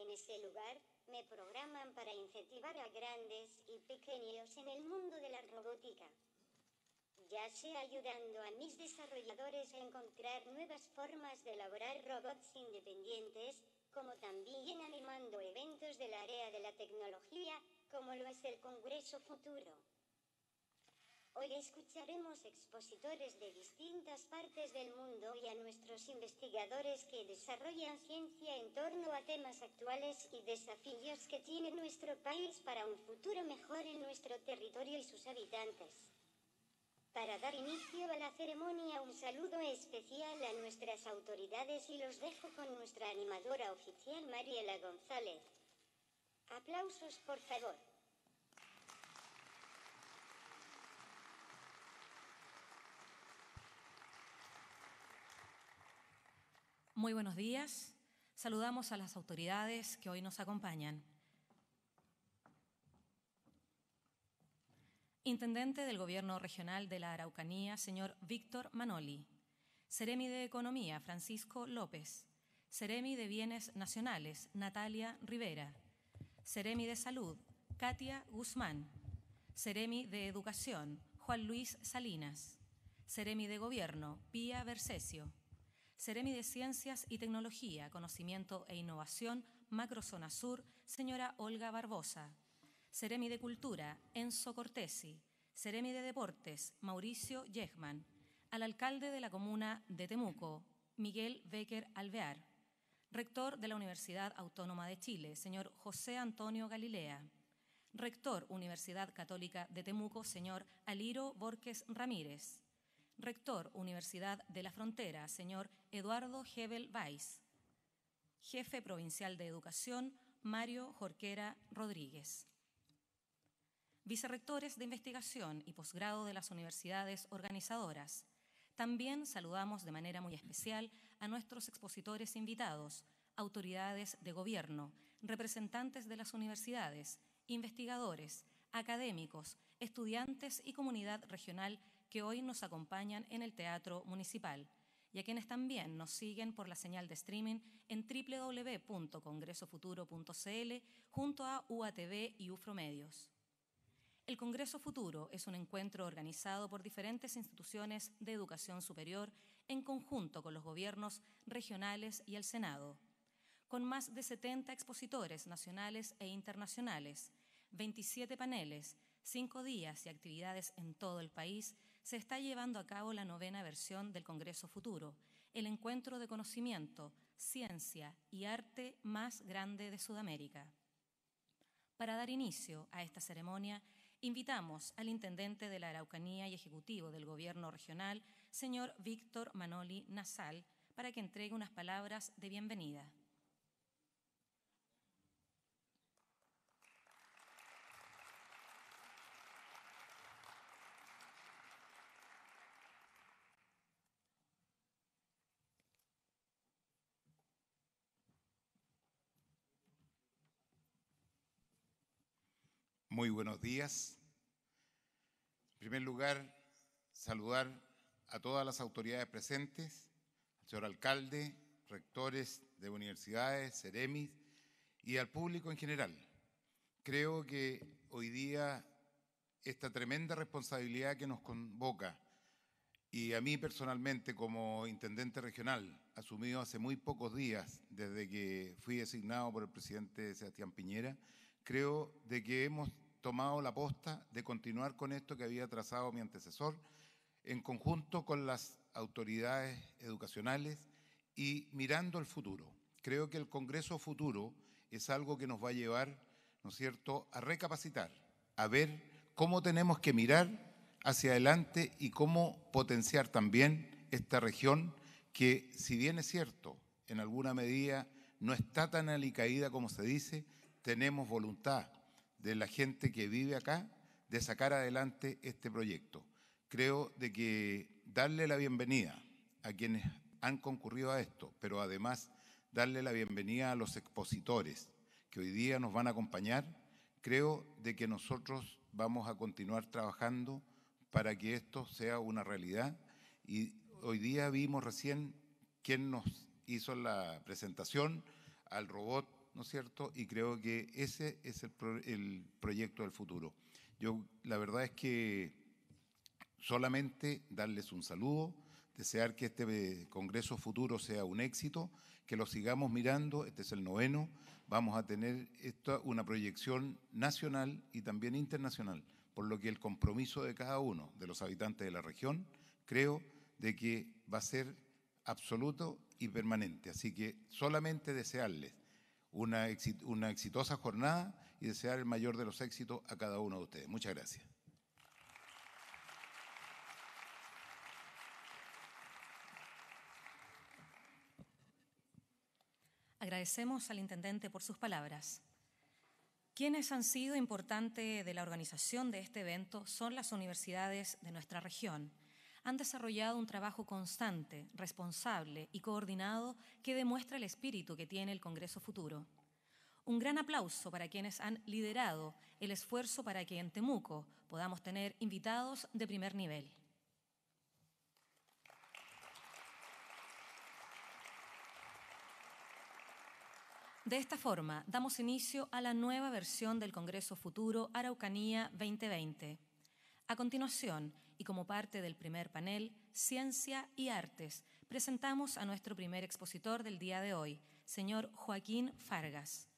en ese lugar, me programan para incentivar a grandes y pequeños en el mundo de la robótica, ya sea ayudando a mis desarrolladores a encontrar nuevas formas de elaborar robots independientes, como también animando eventos del área de la tecnología, como lo es el Congreso Futuro. Hoy escucharemos expositores de distintas partes del mundo y a nuestros investigadores que desarrollan ciencia en torno a temas actuales y desafíos que tiene nuestro país para un futuro mejor en nuestro territorio y sus habitantes. Para dar inicio a la ceremonia, un saludo especial a nuestras autoridades y los dejo con nuestra animadora oficial Mariela González. Aplausos, por favor. Muy buenos días. Saludamos a las autoridades que hoy nos acompañan. Intendente del Gobierno Regional de la Araucanía, señor Víctor Manoli. Seremi de Economía, Francisco López. Seremi de Bienes Nacionales, Natalia Rivera. Seremi de Salud, Katia Guzmán. Seremi de Educación, Juan Luis Salinas. Seremi de Gobierno, Pía Bercesio. Seremi de Ciencias y Tecnología, Conocimiento e Innovación, Macrozona Sur, señora Olga Barbosa. Seremi de Cultura, Enzo Cortesi. Seremi de Deportes, Mauricio Yegman. Al alcalde de la comuna de Temuco, Miguel Becker Alvear. Rector de la Universidad Autónoma de Chile, señor José Antonio Galilea. Rector Universidad Católica de Temuco, señor Aliro Borges Ramírez. Rector Universidad de la Frontera, señor Eduardo Hebel Weiss. Jefe Provincial de Educación, Mario Jorquera Rodríguez. Vicerrectores de Investigación y Posgrado de las universidades organizadoras. También saludamos de manera muy especial a nuestros expositores invitados, autoridades de gobierno, representantes de las universidades, investigadores, académicos, estudiantes y comunidad regional que hoy nos acompañan en el Teatro Municipal y a quienes también nos siguen por la señal de streaming en www.congresofuturo.cl junto a UATV y UFROMedios. El Congreso Futuro es un encuentro organizado por diferentes instituciones de educación superior en conjunto con los gobiernos regionales y el Senado. Con más de 70 expositores nacionales e internacionales, 27 paneles, 5 días y actividades en todo el país, se está llevando a cabo la 9ª versión del Congreso Futuro, el encuentro de conocimiento, ciencia y arte más grande de Sudamérica. Para dar inicio a esta ceremonia, invitamos al Intendente de la Araucanía y Ejecutivo del Gobierno Regional, señor Víctor Manoli Nasal, para que entregue unas palabras de bienvenida. Muy buenos días. En primer lugar, saludar a todas las autoridades presentes, al señor alcalde, rectores de universidades, seremis y al público en general. Creo que hoy día esta tremenda responsabilidad que nos convoca y a mí personalmente como intendente regional, asumido hace muy pocos días desde que fui designado por el presidente Sebastián Piñera, creo de que hemos tomado la posta de continuar con esto que había trazado mi antecesor en conjunto con las autoridades educacionales y mirando el futuro. Creo que el Congreso Futuro es algo que nos va a llevar, ¿no es cierto?, a recapacitar, a ver cómo tenemos que mirar hacia adelante y cómo potenciar también esta región que, si bien es cierto, en alguna medida no está tan alicaída como se dice, tenemos voluntad de la gente que vive acá de sacar adelante este proyecto. Creo de que darle la bienvenida a quienes han concurrido a esto, pero además darle la bienvenida a los expositores que hoy día nos van a acompañar, creo de que nosotros vamos a continuar trabajando para que esto sea una realidad. Y hoy día vimos recién quién nos hizo la presentación al robot, ¿no es cierto? Y creo que ese es el proyecto del futuro. Yo, la verdad es que solamente darles un saludo, desear que este Congreso Futuro sea un éxito, que lo sigamos mirando, este es el 9º, vamos a tener una proyección nacional y también internacional, por lo que el compromiso de cada uno de los habitantes de la región, creo de que va a ser absoluto y permanente. Así que solamente desearles una exitosa jornada y desear el mayor de los éxitos a cada uno de ustedes. Muchas gracias. Agradecemos al intendente por sus palabras. Quienes han sido importantes de la organización de este evento son las universidades de nuestra región. Han desarrollado un trabajo constante, responsable y coordinado que demuestra el espíritu que tiene el Congreso Futuro. Un gran aplauso para quienes han liderado el esfuerzo para que en Temuco podamos tener invitados de primer nivel. De esta forma, damos inicio a la nueva versión del Congreso Futuro Araucanía 2020. A continuación, y como parte del primer panel, Ciencia y Artes, presentamos a nuestro primer expositor del día de hoy, señor Joaquín Fargas,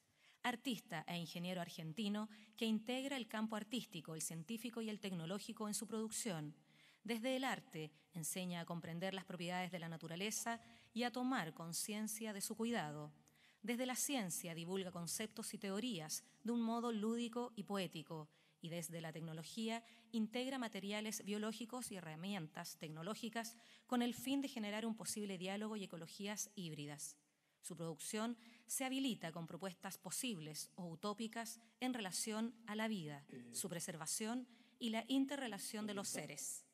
artista e ingeniero argentino que integra el campo artístico, el científico y el tecnológico en su producción. Desde el arte, enseña a comprender las propiedades de la naturaleza y a tomar conciencia de su cuidado. Desde la ciencia divulga conceptos y teorías de un modo lúdico y poético, y desde la tecnología integra materiales biológicos y herramientas tecnológicas con el fin de generar un posible diálogo y ecologías híbridas. Su producción se habilita con propuestas posibles o utópicas en relación a la vida, su preservación y la interrelación de los seres.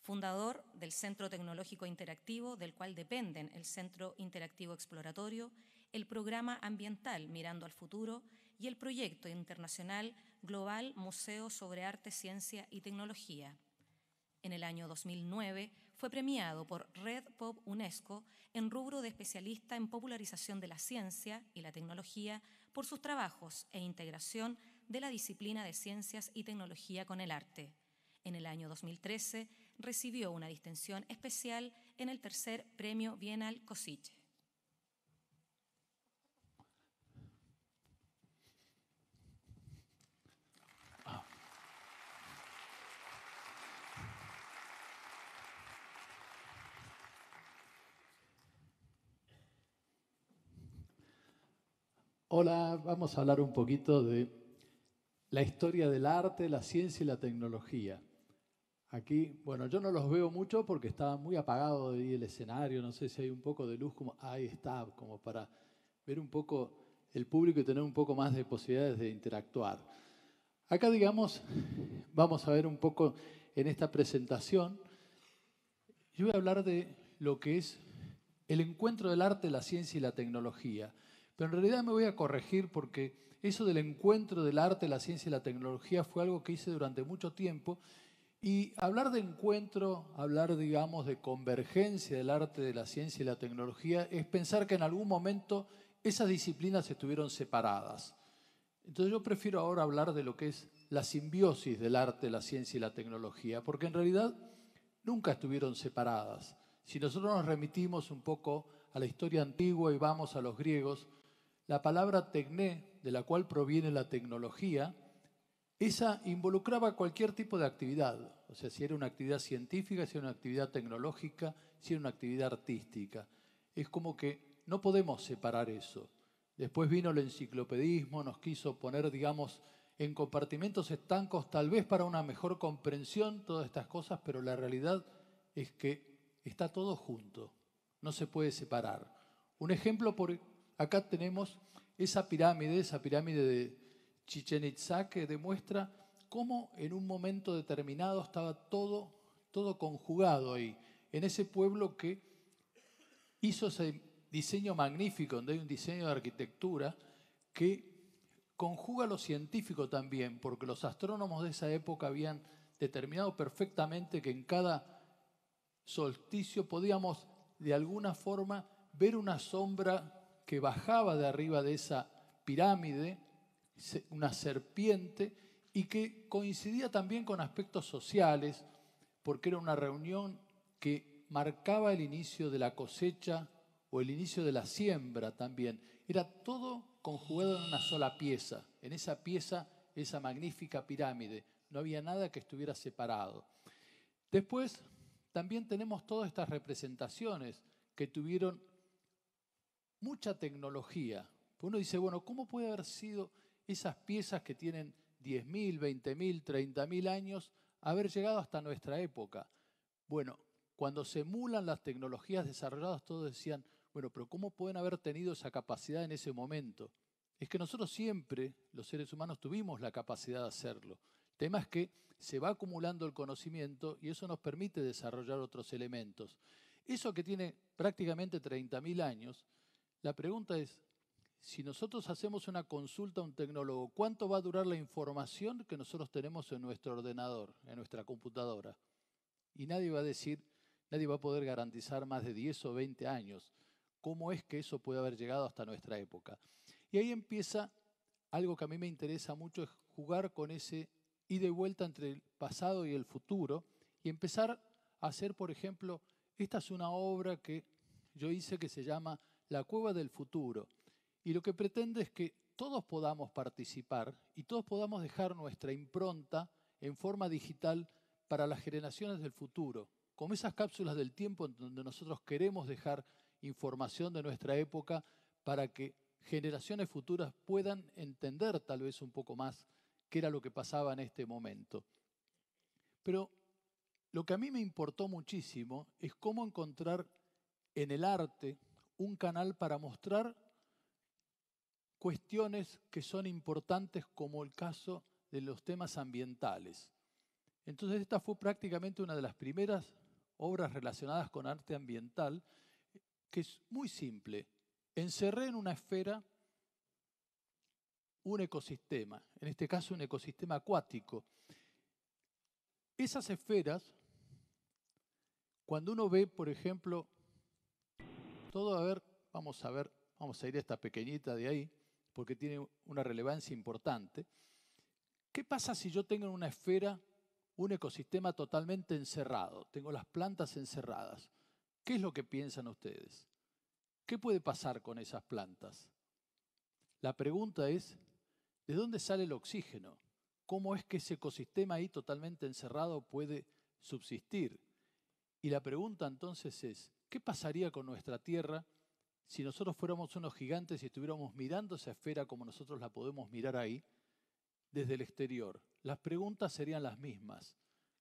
Fundador del Centro Tecnológico Interactivo, del cual dependen el Centro Interactivo Exploratorio, el Programa Ambiental Mirando al Futuro y el Proyecto Internacional Global Museo sobre Arte, Ciencia y Tecnología. En el año 2009 fue premiado por Red Pop UNESCO en rubro de especialista en popularización de la ciencia y la tecnología por sus trabajos e integración de la disciplina de ciencias y tecnología con el arte. En el año 2013 recibió una distinción especial en el tercer Premio Bienal Košice. Hola, vamos a hablar un poquito de la historia del arte, la ciencia y la tecnología. Aquí, bueno, yo no los veo mucho porque está muy apagado ahí el escenario, no sé si hay un poco de luz, como ahí está, como para ver un poco el público y tener un poco más de posibilidades de interactuar. Acá, digamos, vamos a ver un poco en esta presentación, yo voy a hablar de lo que es el encuentro del arte, la ciencia y la tecnología. Pero en realidad me voy a corregir porque eso del encuentro del arte, la ciencia y la tecnología fue algo que hice durante mucho tiempo. Y hablar de encuentro, hablar, digamos, de convergencia del arte, de la ciencia y la tecnología, es pensar que en algún momento esas disciplinas estuvieron separadas. Entonces yo prefiero ahora hablar de lo que es la simbiosis del arte, la ciencia y la tecnología, porque en realidad nunca estuvieron separadas. Si nosotros nos remitimos un poco a la historia antigua y vamos a los griegos, la palabra tecné, de la cual proviene la tecnología, esa involucraba cualquier tipo de actividad. O sea, si era una actividad científica, si era una actividad tecnológica, si era una actividad artística. Es como que no podemos separar eso. Después vino el enciclopedismo, nos quiso poner, digamos, en compartimentos estancos, tal vez para una mejor comprensión, todas estas cosas, pero la realidad es que está todo junto, no se puede separar. Un ejemplo, acá tenemos esa pirámide de Chichén Itzá, que demuestra cómo en un momento determinado estaba todo conjugado ahí, en ese pueblo que hizo ese diseño magnífico, donde hay un diseño de arquitectura que conjuga lo científico también, porque los astrónomos de esa época habían determinado perfectamente que en cada solsticio podíamos de alguna forma ver una sombra que bajaba de arriba de esa pirámide, una serpiente, y que coincidía también con aspectos sociales, porque era una reunión que marcaba el inicio de la cosecha o el inicio de la siembra también. Era todo conjugado en una sola pieza, en esa pieza, esa magnífica pirámide. No había nada que estuviera separado. Después también tenemos todas estas representaciones que tuvieron mucha tecnología. Uno dice, bueno, ¿cómo puede haber sido esas piezas que tienen 10.000, 20.000, 30.000 años, haber llegado hasta nuestra época? Bueno, cuando se emulan las tecnologías desarrolladas, todos decían, bueno, pero ¿cómo pueden haber tenido esa capacidad en ese momento? Es que nosotros siempre, los seres humanos, tuvimos la capacidad de hacerlo. El tema es que se va acumulando el conocimiento y eso nos permite desarrollar otros elementos. Eso que tiene prácticamente 30.000 años, la pregunta es, si nosotros hacemos una consulta a un tecnólogo, ¿cuánto va a durar la información que nosotros tenemos en nuestro ordenador, en nuestra computadora? Y nadie va a decir, nadie va a poder garantizar más de 10 o 20 años. ¿Cómo es que eso puede haber llegado hasta nuestra época? Y ahí empieza algo que a mí me interesa mucho, es jugar con ese ida y vuelta entre el pasado y el futuro y empezar a hacer, por ejemplo, esta es una obra que yo hice que se llama La Cueva del Futuro. Y lo que pretende es que todos podamos participar y todos podamos dejar nuestra impronta en forma digital para las generaciones del futuro, como esas cápsulas del tiempo en donde nosotros queremos dejar información de nuestra época para que generaciones futuras puedan entender tal vez un poco más qué era lo que pasaba en este momento. Pero lo que a mí me importó muchísimo es cómo encontrar en el arte un canal para mostrar cuestiones que son importantes, como el caso de los temas ambientales. Entonces esta fue prácticamente una de las primeras obras relacionadas con arte ambiental, que es muy simple. Encerré en una esfera un ecosistema, en este caso un ecosistema acuático. Esas esferas, cuando uno ve, por ejemplo, vamos a ir a esta pequeñita de ahí, porque tiene una relevancia importante. ¿Qué pasa si yo tengo en una esfera un ecosistema totalmente encerrado? Tengo las plantas encerradas. ¿Qué es lo que piensan ustedes? ¿Qué puede pasar con esas plantas? La pregunta es, ¿de dónde sale el oxígeno? ¿Cómo es que ese ecosistema ahí totalmente encerrado puede subsistir? Y la pregunta entonces es, ¿qué pasaría con nuestra Tierra si nosotros fuéramos unos gigantes y estuviéramos mirando esa esfera como nosotros la podemos mirar ahí, desde el exterior? Las preguntas serían las mismas.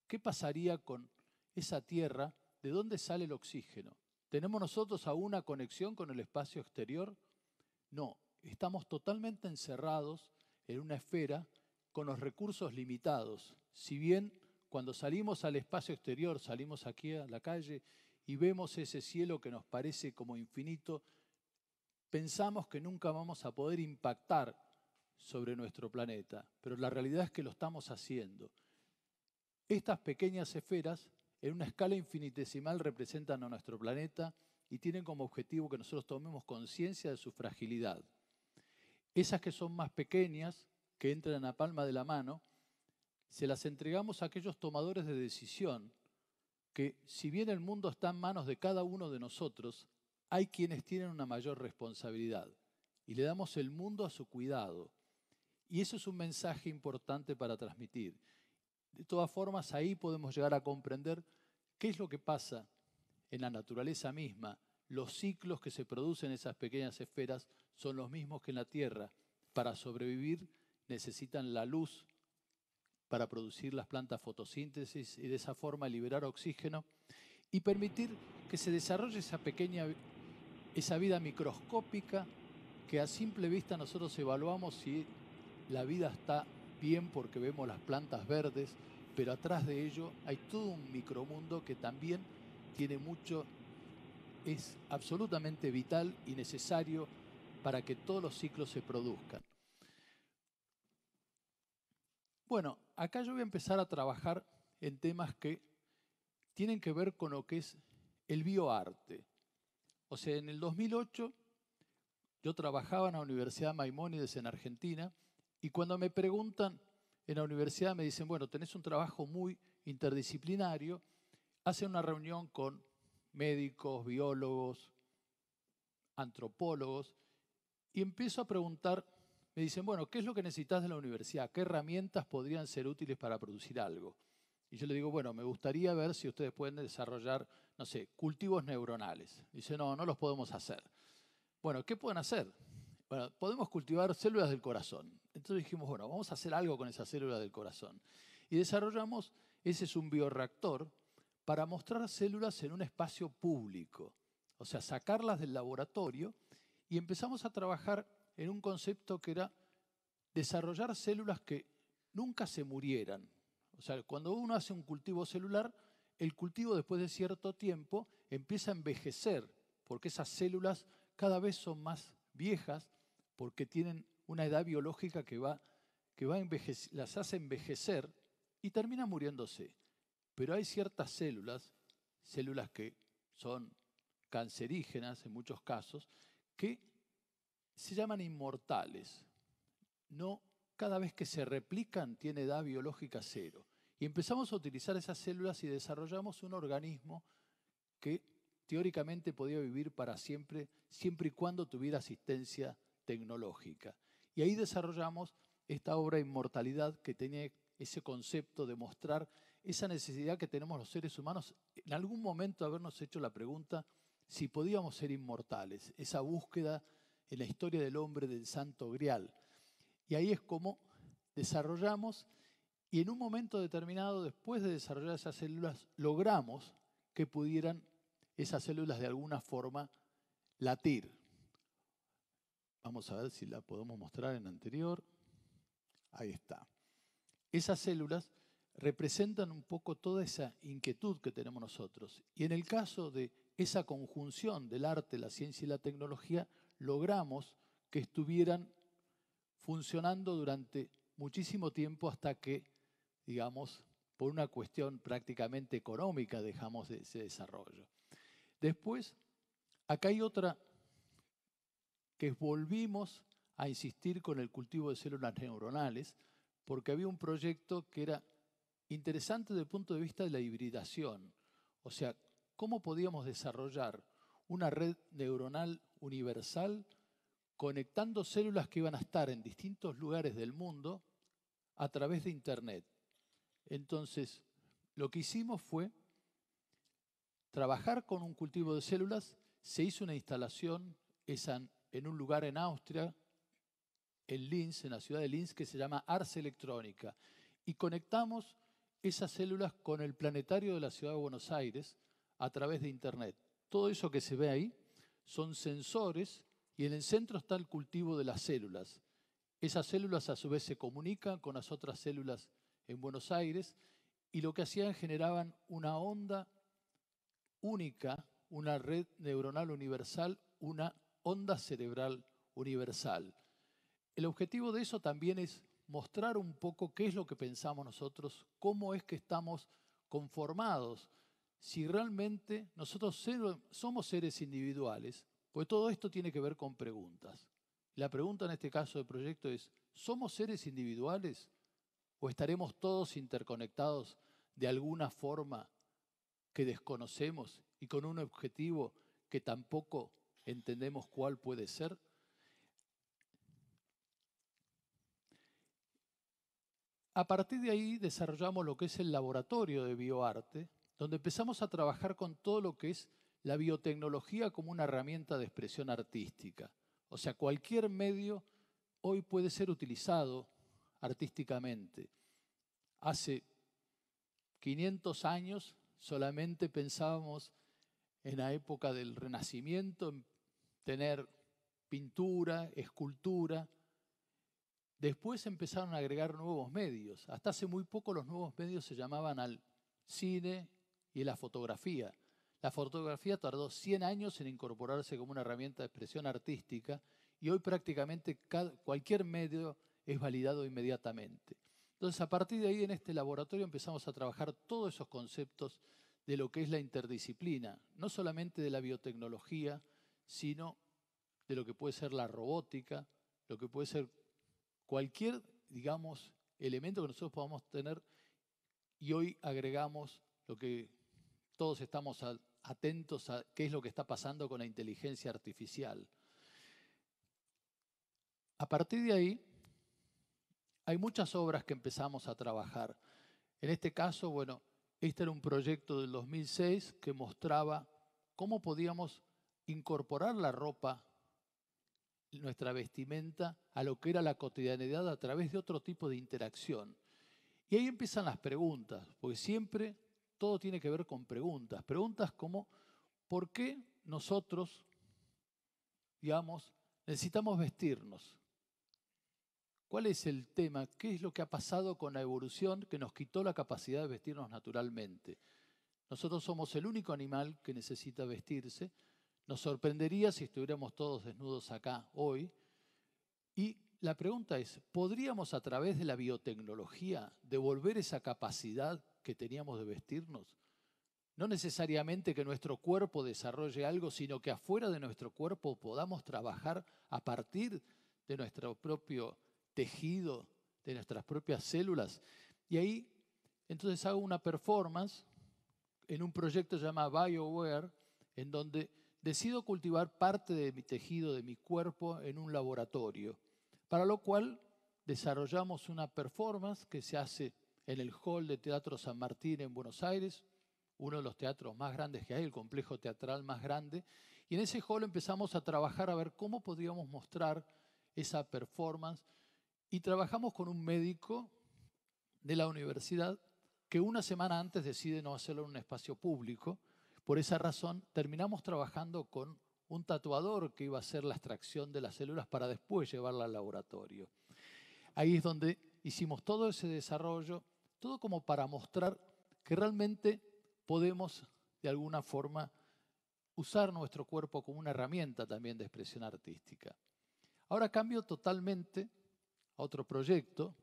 ¿Qué pasaría con esa Tierra? ¿De dónde sale el oxígeno? ¿Tenemos nosotros aún una conexión con el espacio exterior? No, estamos totalmente encerrados en una esfera con los recursos limitados. Si bien cuando salimos al espacio exterior, salimos aquí a la calle y vemos ese cielo que nos parece como infinito, pensamos que nunca vamos a poder impactar sobre nuestro planeta, pero la realidad es que lo estamos haciendo. Estas pequeñas esferas, en una escala infinitesimal, representan a nuestro planeta y tienen como objetivo que nosotros tomemos conciencia de su fragilidad. Esas que son más pequeñas, que entran en la palma de la mano, se las entregamos a aquellos tomadores de decisión que, si bien el mundo está en manos de cada uno de nosotros, hay quienes tienen una mayor responsabilidad y le damos el mundo a su cuidado. Y eso es un mensaje importante para transmitir. De todas formas, ahí podemos llegar a comprender qué es lo que pasa en la naturaleza misma. Los ciclos que se producen en esas pequeñas esferas son los mismos que en la Tierra. Para sobrevivir necesitan la luz para producir las plantas fotosíntesis y de esa forma liberar oxígeno y permitir que se desarrolle esa vida microscópica que a simple vista nosotros evaluamos si la vida está bien porque vemos las plantas verdes, pero atrás de ello hay todo un micromundo que también tiene mucho, es absolutamente vital y necesario para que todos los ciclos se produzcan. Bueno, acá yo voy a empezar a trabajar en temas que tienen que ver con lo que es el bioarte. O sea, en el 2008 Yo trabajaba en la Universidad Maimónides en Argentina y cuando me preguntan en la universidad me dicen, bueno, tenés un trabajo muy interdisciplinario, hacen una reunión con médicos, biólogos, antropólogos y empiezo a preguntar, me dicen, bueno, ¿qué es lo que necesitas de la universidad? ¿Qué herramientas podrían ser útiles para producir algo? Y yo le digo, bueno, me gustaría ver si ustedes pueden desarrollar, no sé, cultivos neuronales. Dice, no, no los podemos hacer. Bueno, ¿qué pueden hacer? Bueno, podemos cultivar células del corazón. Entonces dijimos, bueno, vamos a hacer algo con esas células del corazón. Y desarrollamos, ese es un bioreactor, para mostrar células en un espacio público. O sea, sacarlas del laboratorio y empezamos a trabajar en un concepto que era desarrollar células que nunca se murieran. O sea, cuando uno hace un cultivo celular, el cultivo después de cierto tiempo empieza a envejecer, porque esas células cada vez son más viejas, porque tienen una edad biológica que las hace envejecer y terminan muriéndose. Pero hay ciertas células que son cancerígenas en muchos casos, que se llaman inmortales. No, cada vez que se replican tiene edad biológica cero. Y empezamos a utilizar esas células y desarrollamos un organismo que teóricamente podía vivir para siempre, siempre y cuando tuviera asistencia tecnológica. Y ahí desarrollamos esta obra Inmortalidad, que tenía ese concepto de mostrar esa necesidad que tenemos los seres humanos, en algún momento habernos hecho la pregunta si podíamos ser inmortales, esa búsqueda en la historia del hombre del Santo Grial. Y ahí es como desarrollamos, y en un momento determinado, después de desarrollar esas células, logramos que pudieran esas células de alguna forma latir. Vamos a ver si la podemos mostrar en anterior. Ahí está. Esas células representan un poco toda esa inquietud que tenemos nosotros. Y en el caso de esa conjunción del arte, la ciencia y la tecnología, logramos que estuvieran funcionando durante muchísimo tiempo hasta que, digamos, por una cuestión prácticamente económica dejamos ese desarrollo. Después, acá hay otra que volvimos a insistir con el cultivo de células neuronales, porque había un proyecto que era interesante desde el punto de vista de la hibridación. O sea, ¿cómo podíamos desarrollar una red neuronal universal conectando células que iban a estar en distintos lugares del mundo a través de Internet? Entonces, lo que hicimos fue trabajar con un cultivo de células. Se hizo una instalación en un lugar en Austria, en Linz, en la ciudad de Linz, que se llama Ars Electrónica. Y conectamos esas células con el planetario de la ciudad de Buenos Aires a través de Internet. Todo eso que se ve ahí son sensores y en el centro está el cultivo de las células. Esas células a su vez se comunican con las otras células en Buenos Aires y lo que hacían generaban una onda única, una red neuronal universal, una onda cerebral universal. El objetivo de eso también es mostrar un poco qué es lo que pensamos nosotros, cómo es que estamos conformados, si realmente nosotros somos seres individuales, pues todo esto tiene que ver con preguntas. La pregunta en este caso del proyecto es, ¿somos seres individuales o estaremos todos interconectados de alguna forma que desconocemos y con un objetivo que tampoco entendemos cuál puede ser? A partir de ahí desarrollamos lo que es el laboratorio de bioarte, donde empezamos a trabajar con todo lo que es la biotecnología como una herramienta de expresión artística. O sea, cualquier medio hoy puede ser utilizado artísticamente. Hace 500 años solamente pensábamos en la época del Renacimiento en tener pintura, escultura. Después empezaron a agregar nuevos medios. Hasta hace muy poco los nuevos medios se llamaban al cine y la fotografía. La fotografía tardó 100 años en incorporarse como una herramienta de expresión artística y hoy prácticamente cualquier medio es validado inmediatamente. Entonces, a partir de ahí, en este laboratorio empezamos a trabajar todos esos conceptos de lo que es la interdisciplina, no solamente de la biotecnología, sino de lo que puede ser la robótica, lo que puede ser cualquier, digamos, elemento que nosotros podamos tener, y hoy agregamos lo que todos estamos atentos a qué es lo que está pasando con la inteligencia artificial. A partir de ahí, hay muchas obras que empezamos a trabajar. En este caso, bueno, este era un proyecto del 2006 que mostraba cómo podíamos incorporar la ropa, nuestra vestimenta, a lo que era la cotidianidad a través de otro tipo de interacción. Y ahí empiezan las preguntas, porque siempre todo tiene que ver con preguntas. Preguntas como, ¿por qué nosotros, digamos, necesitamos vestirnos? ¿Cuál es el tema? ¿Qué es lo que ha pasado con la evolución que nos quitó la capacidad de vestirnos naturalmente? Nosotros somos el único animal que necesita vestirse. Nos sorprendería si estuviéramos todos desnudos acá hoy. Y la pregunta es, ¿podríamos a través de la biotecnología devolver esa capacidad que teníamos de vestirnos? No necesariamente que nuestro cuerpo desarrolle algo, sino que afuera de nuestro cuerpo podamos trabajar a partir de nuestro propio tejido, de nuestras propias células. Y ahí entonces hago una performance en un proyecto llamado BioWare, en donde decido cultivar parte de mi tejido, de mi cuerpo, en un laboratorio, para lo cual desarrollamos una performance que se hace en el Hall de Teatro San Martín en Buenos Aires, uno de los teatros más grandes que hay, el complejo teatral más grande, y en ese hall empezamos a trabajar a ver cómo podríamos mostrar esa performance, y trabajamos con un médico de la universidad que una semana antes decide no hacerlo en un espacio público. Por esa razón terminamos trabajando con un tatuador que iba a hacer la extracción de las células para después llevarla al laboratorio. Ahí es donde hicimos todo ese desarrollo, todo como para mostrar que realmente podemos de alguna forma usar nuestro cuerpo como una herramienta también de expresión artística. Ahora cambio totalmente a otro proyecto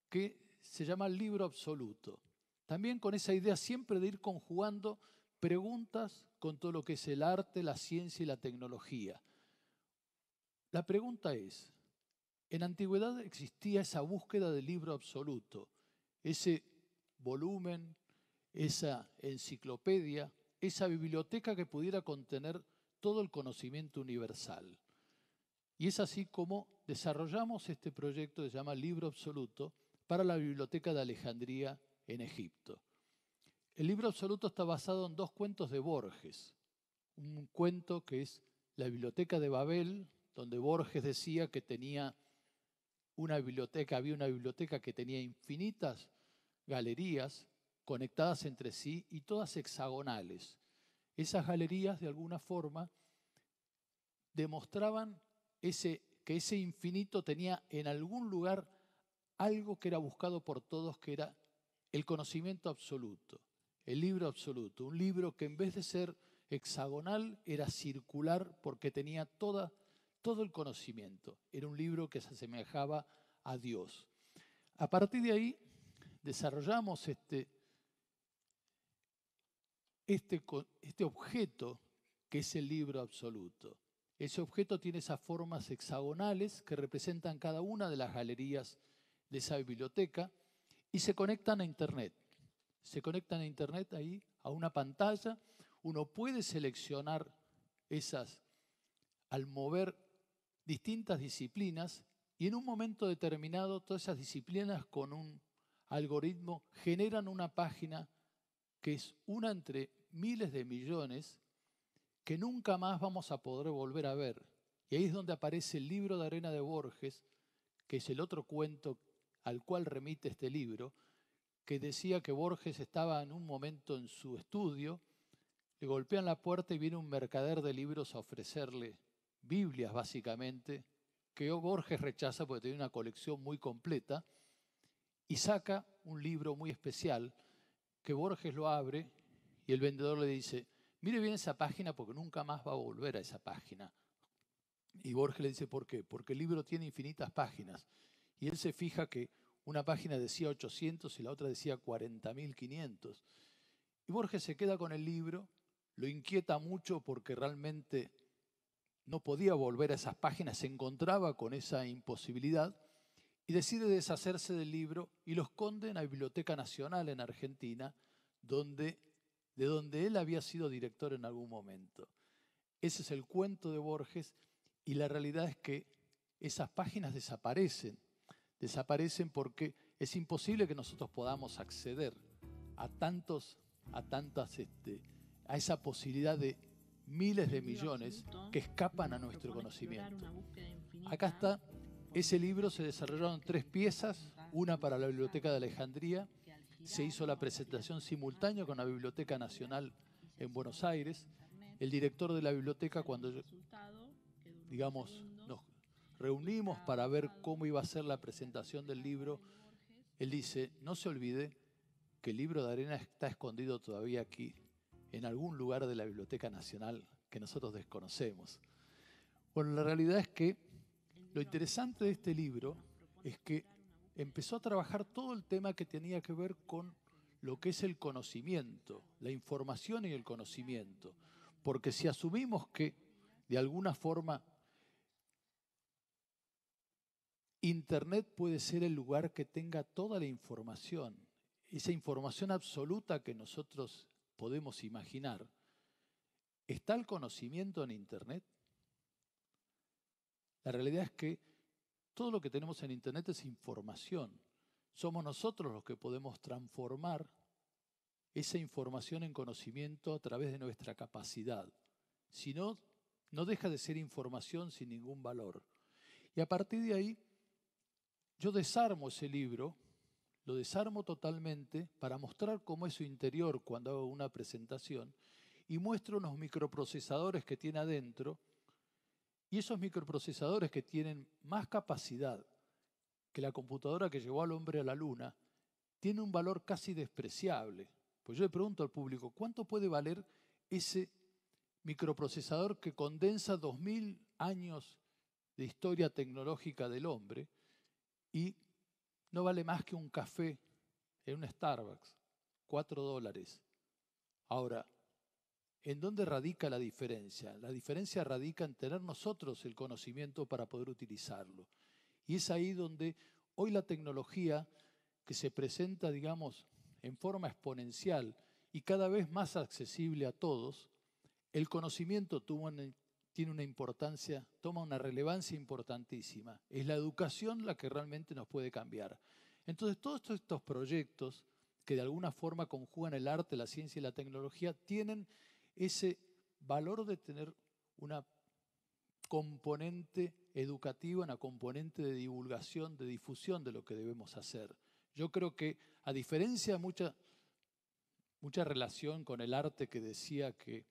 que se llama El Libro Absoluto. También con esa idea siempre de ir conjugando preguntas con todo lo que es el arte, la ciencia y la tecnología. La pregunta es, en antigüedad existía esa búsqueda del libro absoluto, ese volumen, esa enciclopedia, esa biblioteca que pudiera contener todo el conocimiento universal. Y es así como desarrollamos este proyecto que se llama Libro Absoluto para la Biblioteca de Alejandría en Egipto. El Libro Absoluto está basado en dos cuentos de Borges. Un cuento que es La Biblioteca de Babel, donde Borges decía que tenía había una biblioteca que tenía infinitas galerías conectadas entre sí y todas hexagonales. Esas galerías, de alguna forma, demostraban que ese infinito tenía en algún lugar algo que era buscado por todos, que era el conocimiento absoluto, el libro absoluto. Un libro que en vez de ser hexagonal era circular porque tenía todo el conocimiento. Era un libro que se asemejaba a Dios. A partir de ahí desarrollamos este objeto que es el libro absoluto. Ese objeto tiene esas formas hexagonales que representan cada una de las galerías de esa biblioteca y se conectan a Internet. Se conectan a Internet ahí, a una pantalla. Uno puede seleccionar al mover distintas disciplinas, y en un momento determinado todas esas disciplinas con un algoritmo generan una página que es una entre miles de millones que nunca más vamos a poder volver a ver. Y ahí es donde aparece el Libro de Arena de Borges, que es el otro cuento al cual remite este libro, que decía que Borges estaba en un momento en su estudio, le golpean la puerta y viene un mercader de libros a ofrecerle Biblias, básicamente, que Borges rechaza porque tenía una colección muy completa, y saca un libro muy especial que Borges lo abre y el vendedor le dice: mire bien esa página porque nunca más va a volver a esa página. Y Borges le dice: ¿por qué? Porque el libro tiene infinitas páginas. Y él se fija que una página decía 800 y la otra decía 40.500. Y Borges se queda con el libro, lo inquieta mucho porque realmente no podía volver a esas páginas, se encontraba con esa imposibilidad y decide deshacerse del libro y lo esconde en la Biblioteca Nacional en Argentina, de donde él había sido director en algún momento. Ese es el cuento de Borges y la realidad es que esas páginas desaparecen porque es imposible que nosotros podamos acceder a esa posibilidad de miles de millones que escapan a nuestro conocimiento. Acá está, ese libro se desarrolló en 3 piezas, una para la Biblioteca de Alejandría, se hizo la presentación simultánea con la Biblioteca Nacional en Buenos Aires. El director de la biblioteca, cuando nos reunimos para ver cómo iba a ser la presentación del libro, él dice, no se olvide que el libro de arena está escondido todavía aquí, en algún lugar de la Biblioteca Nacional que nosotros desconocemos. Bueno, la realidad es que lo interesante de este libro es que empezó a trabajar todo el tema que tenía que ver con lo que es el conocimiento, la información y el conocimiento. Porque si asumimos que, de alguna forma, Internet puede ser el lugar que tenga toda la información, esa información absoluta que nosotros podemos imaginar, ¿está el conocimiento en Internet? La realidad es que todo lo que tenemos en Internet es información. Somos nosotros los que podemos transformar esa información en conocimiento a través de nuestra capacidad. Si no, no deja de ser información sin ningún valor. Y a partir de ahí, yo desarmo ese libro, lo desarmo totalmente para mostrar cómo es su interior cuando hago una presentación y muestro unos microprocesadores que tiene adentro. Y esos microprocesadores que tienen más capacidad que la computadora que llevó al hombre a la luna, tienen un valor casi despreciable. Pues yo le pregunto al público, ¿cuánto puede valer ese microprocesador que condensa 2000 años de historia tecnológica del hombre y no vale más que un café en un Starbucks, $4? Ahora, ¿en dónde radica la diferencia? La diferencia radica en tener nosotros el conocimiento para poder utilizarlo. Y es ahí donde hoy la tecnología que se presenta, digamos, en forma exponencial y cada vez más accesible a todos, el conocimiento tiene una importancia, toma una relevancia importantísima. Es la educación la que realmente nos puede cambiar. Entonces, todos estos proyectos que de alguna forma conjugan el arte, la ciencia y la tecnología, tienen ese valor de tener una componente educativa, una componente de divulgación, de difusión de lo que debemos hacer. Yo creo que, a diferencia de mucha relación con el arte que decía que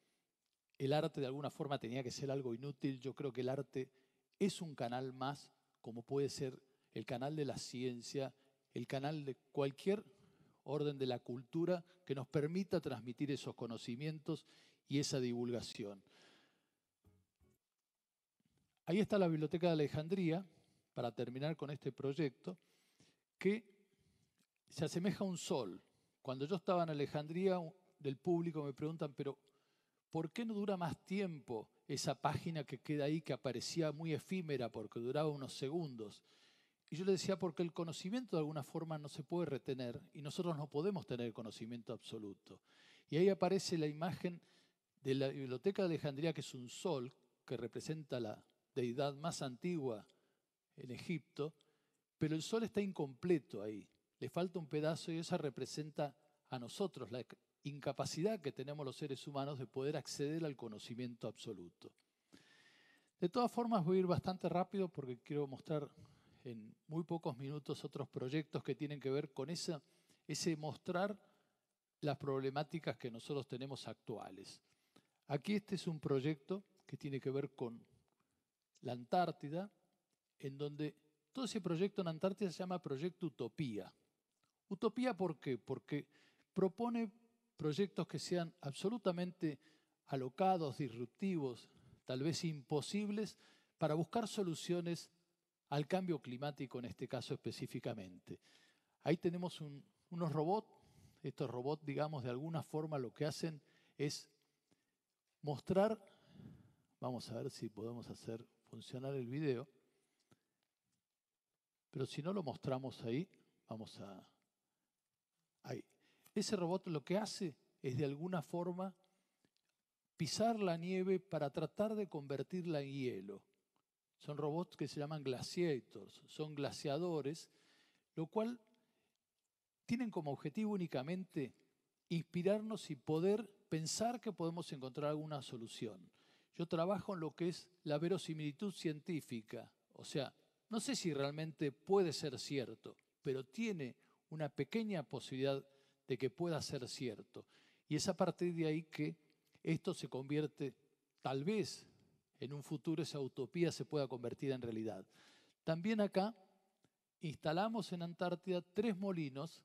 el arte de alguna forma tenía que ser algo inútil, yo creo que el arte es un canal más, como puede ser el canal de la ciencia, el canal de cualquier orden de la cultura que nos permita transmitir esos conocimientos y esa divulgación. Ahí está la Biblioteca de Alejandría, para terminar con este proyecto, que se asemeja a un sol. Cuando yo estaba en Alejandría, del público me preguntan, pero ¿por qué no dura más tiempo esa página que queda ahí, que aparecía muy efímera porque duraba unos segundos? Y yo le decía, porque el conocimiento de alguna forma no se puede retener y nosotros no podemos tener conocimiento absoluto. Y ahí aparece la imagen de la Biblioteca de Alejandría, que es un sol que representa la deidad más antigua en Egipto, pero el sol está incompleto ahí, le falta un pedazo y esa representa a nosotros la incapacidad que tenemos los seres humanos de poder acceder al conocimiento absoluto. De todas formas voy a ir bastante rápido porque quiero mostrar en muy pocos minutos otros proyectos que tienen que ver con ese mostrar las problemáticas que nosotros tenemos actuales. Aquí este es un proyecto que tiene que ver con la Antártida, en donde todo ese proyecto en Antártida se llama Proyecto Utopía. ¿Utopía por qué? Porque propone proyectos que sean absolutamente alocados, disruptivos, tal vez imposibles, para buscar soluciones al cambio climático en este caso específicamente. Ahí tenemos unos robots. Estos robots, digamos, de alguna forma lo que hacen es mostrar Vamos a ver si podemos hacer funcionar el video. Pero si no lo mostramos ahí, vamos a... Ahí. Ese robot lo que hace es de alguna forma pisar la nieve para tratar de convertirla en hielo. Son robots que se llaman glaciators, son glaciadores, lo cual tienen como objetivo únicamente inspirarnos y poder pensar que podemos encontrar alguna solución. Yo trabajo en lo que es la verosimilitud científica, o sea, no sé si realmente puede ser cierto, pero tiene una pequeña posibilidad de que pueda ser cierto. Y es a partir de ahí que esto se convierte, tal vez, en un futuro esa utopía se pueda convertir en realidad. También acá instalamos en Antártida 3 molinos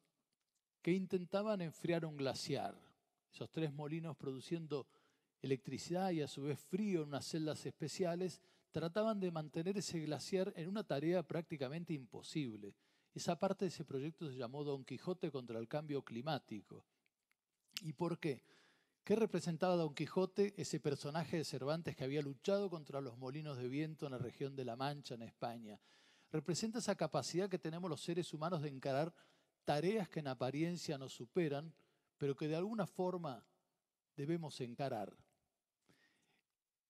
que intentaban enfriar un glaciar. Esos 3 molinos produciendo electricidad y a su vez frío en unas celdas especiales, trataban de mantener ese glaciar en una tarea prácticamente imposible. Esa parte de ese proyecto se llamó Don Quijote contra el cambio climático. ¿Y por qué? ¿Qué representaba Don Quijote, ese personaje de Cervantes que había luchado contra los molinos de viento en la región de La Mancha, en España? Representa esa capacidad que tenemos los seres humanos de encarar tareas que en apariencia nos superan, pero que de alguna forma debemos encarar.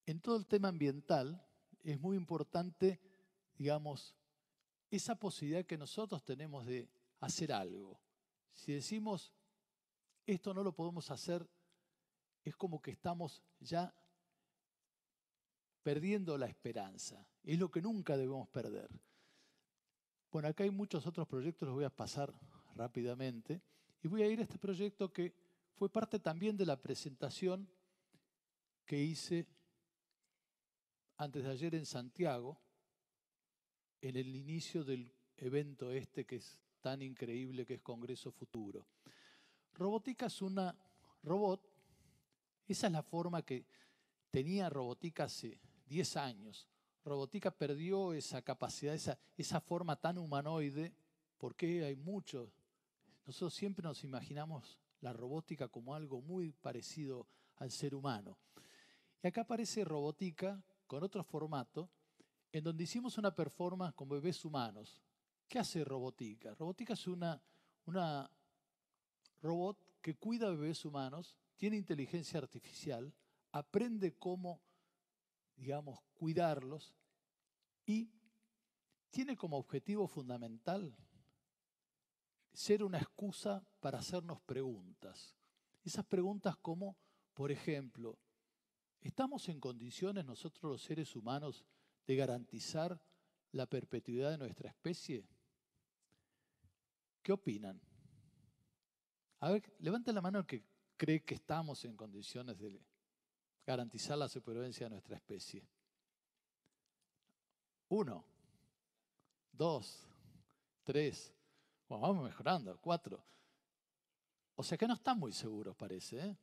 En todo el tema ambiental es muy importante, digamos, esa posibilidad que nosotros tenemos de hacer algo. Si decimos, esto no lo podemos hacer, es como que estamos ya perdiendo la esperanza. Es lo que nunca debemos perder. Bueno, acá hay muchos otros proyectos, los voy a pasar rápidamente. Y voy a ir a este proyecto que fue parte también de la presentación que hice antes de ayer en Santiago, en el inicio del evento este que es tan increíble, que es Congreso Futuro. Robótica es una robot, esa es la forma que tenía Robótica hace 10 años. Robótica perdió esa capacidad, esa forma tan humanoide, porque hay muchos. Nosotros siempre nos imaginamos la robótica como algo muy parecido al ser humano. Y acá aparece Robótica con otro formato, en donde hicimos una performance con bebés humanos. ¿Qué hace Robótica? Robótica es una robot que cuida bebés humanos, tiene inteligencia artificial, aprende cómo, digamos, cuidarlos y tiene como objetivo fundamental ser una excusa para hacernos preguntas. Esas preguntas como, por ejemplo, ¿estamos en condiciones nosotros los seres humanos de garantizar la perpetuidad de nuestra especie? ¿Qué opinan? A ver, levanten la mano el que cree que estamos en condiciones de garantizar la supervivencia de nuestra especie. 1, 2, 3, bueno, vamos mejorando, 4. O sea que no están muy seguros, parece, ¿eh?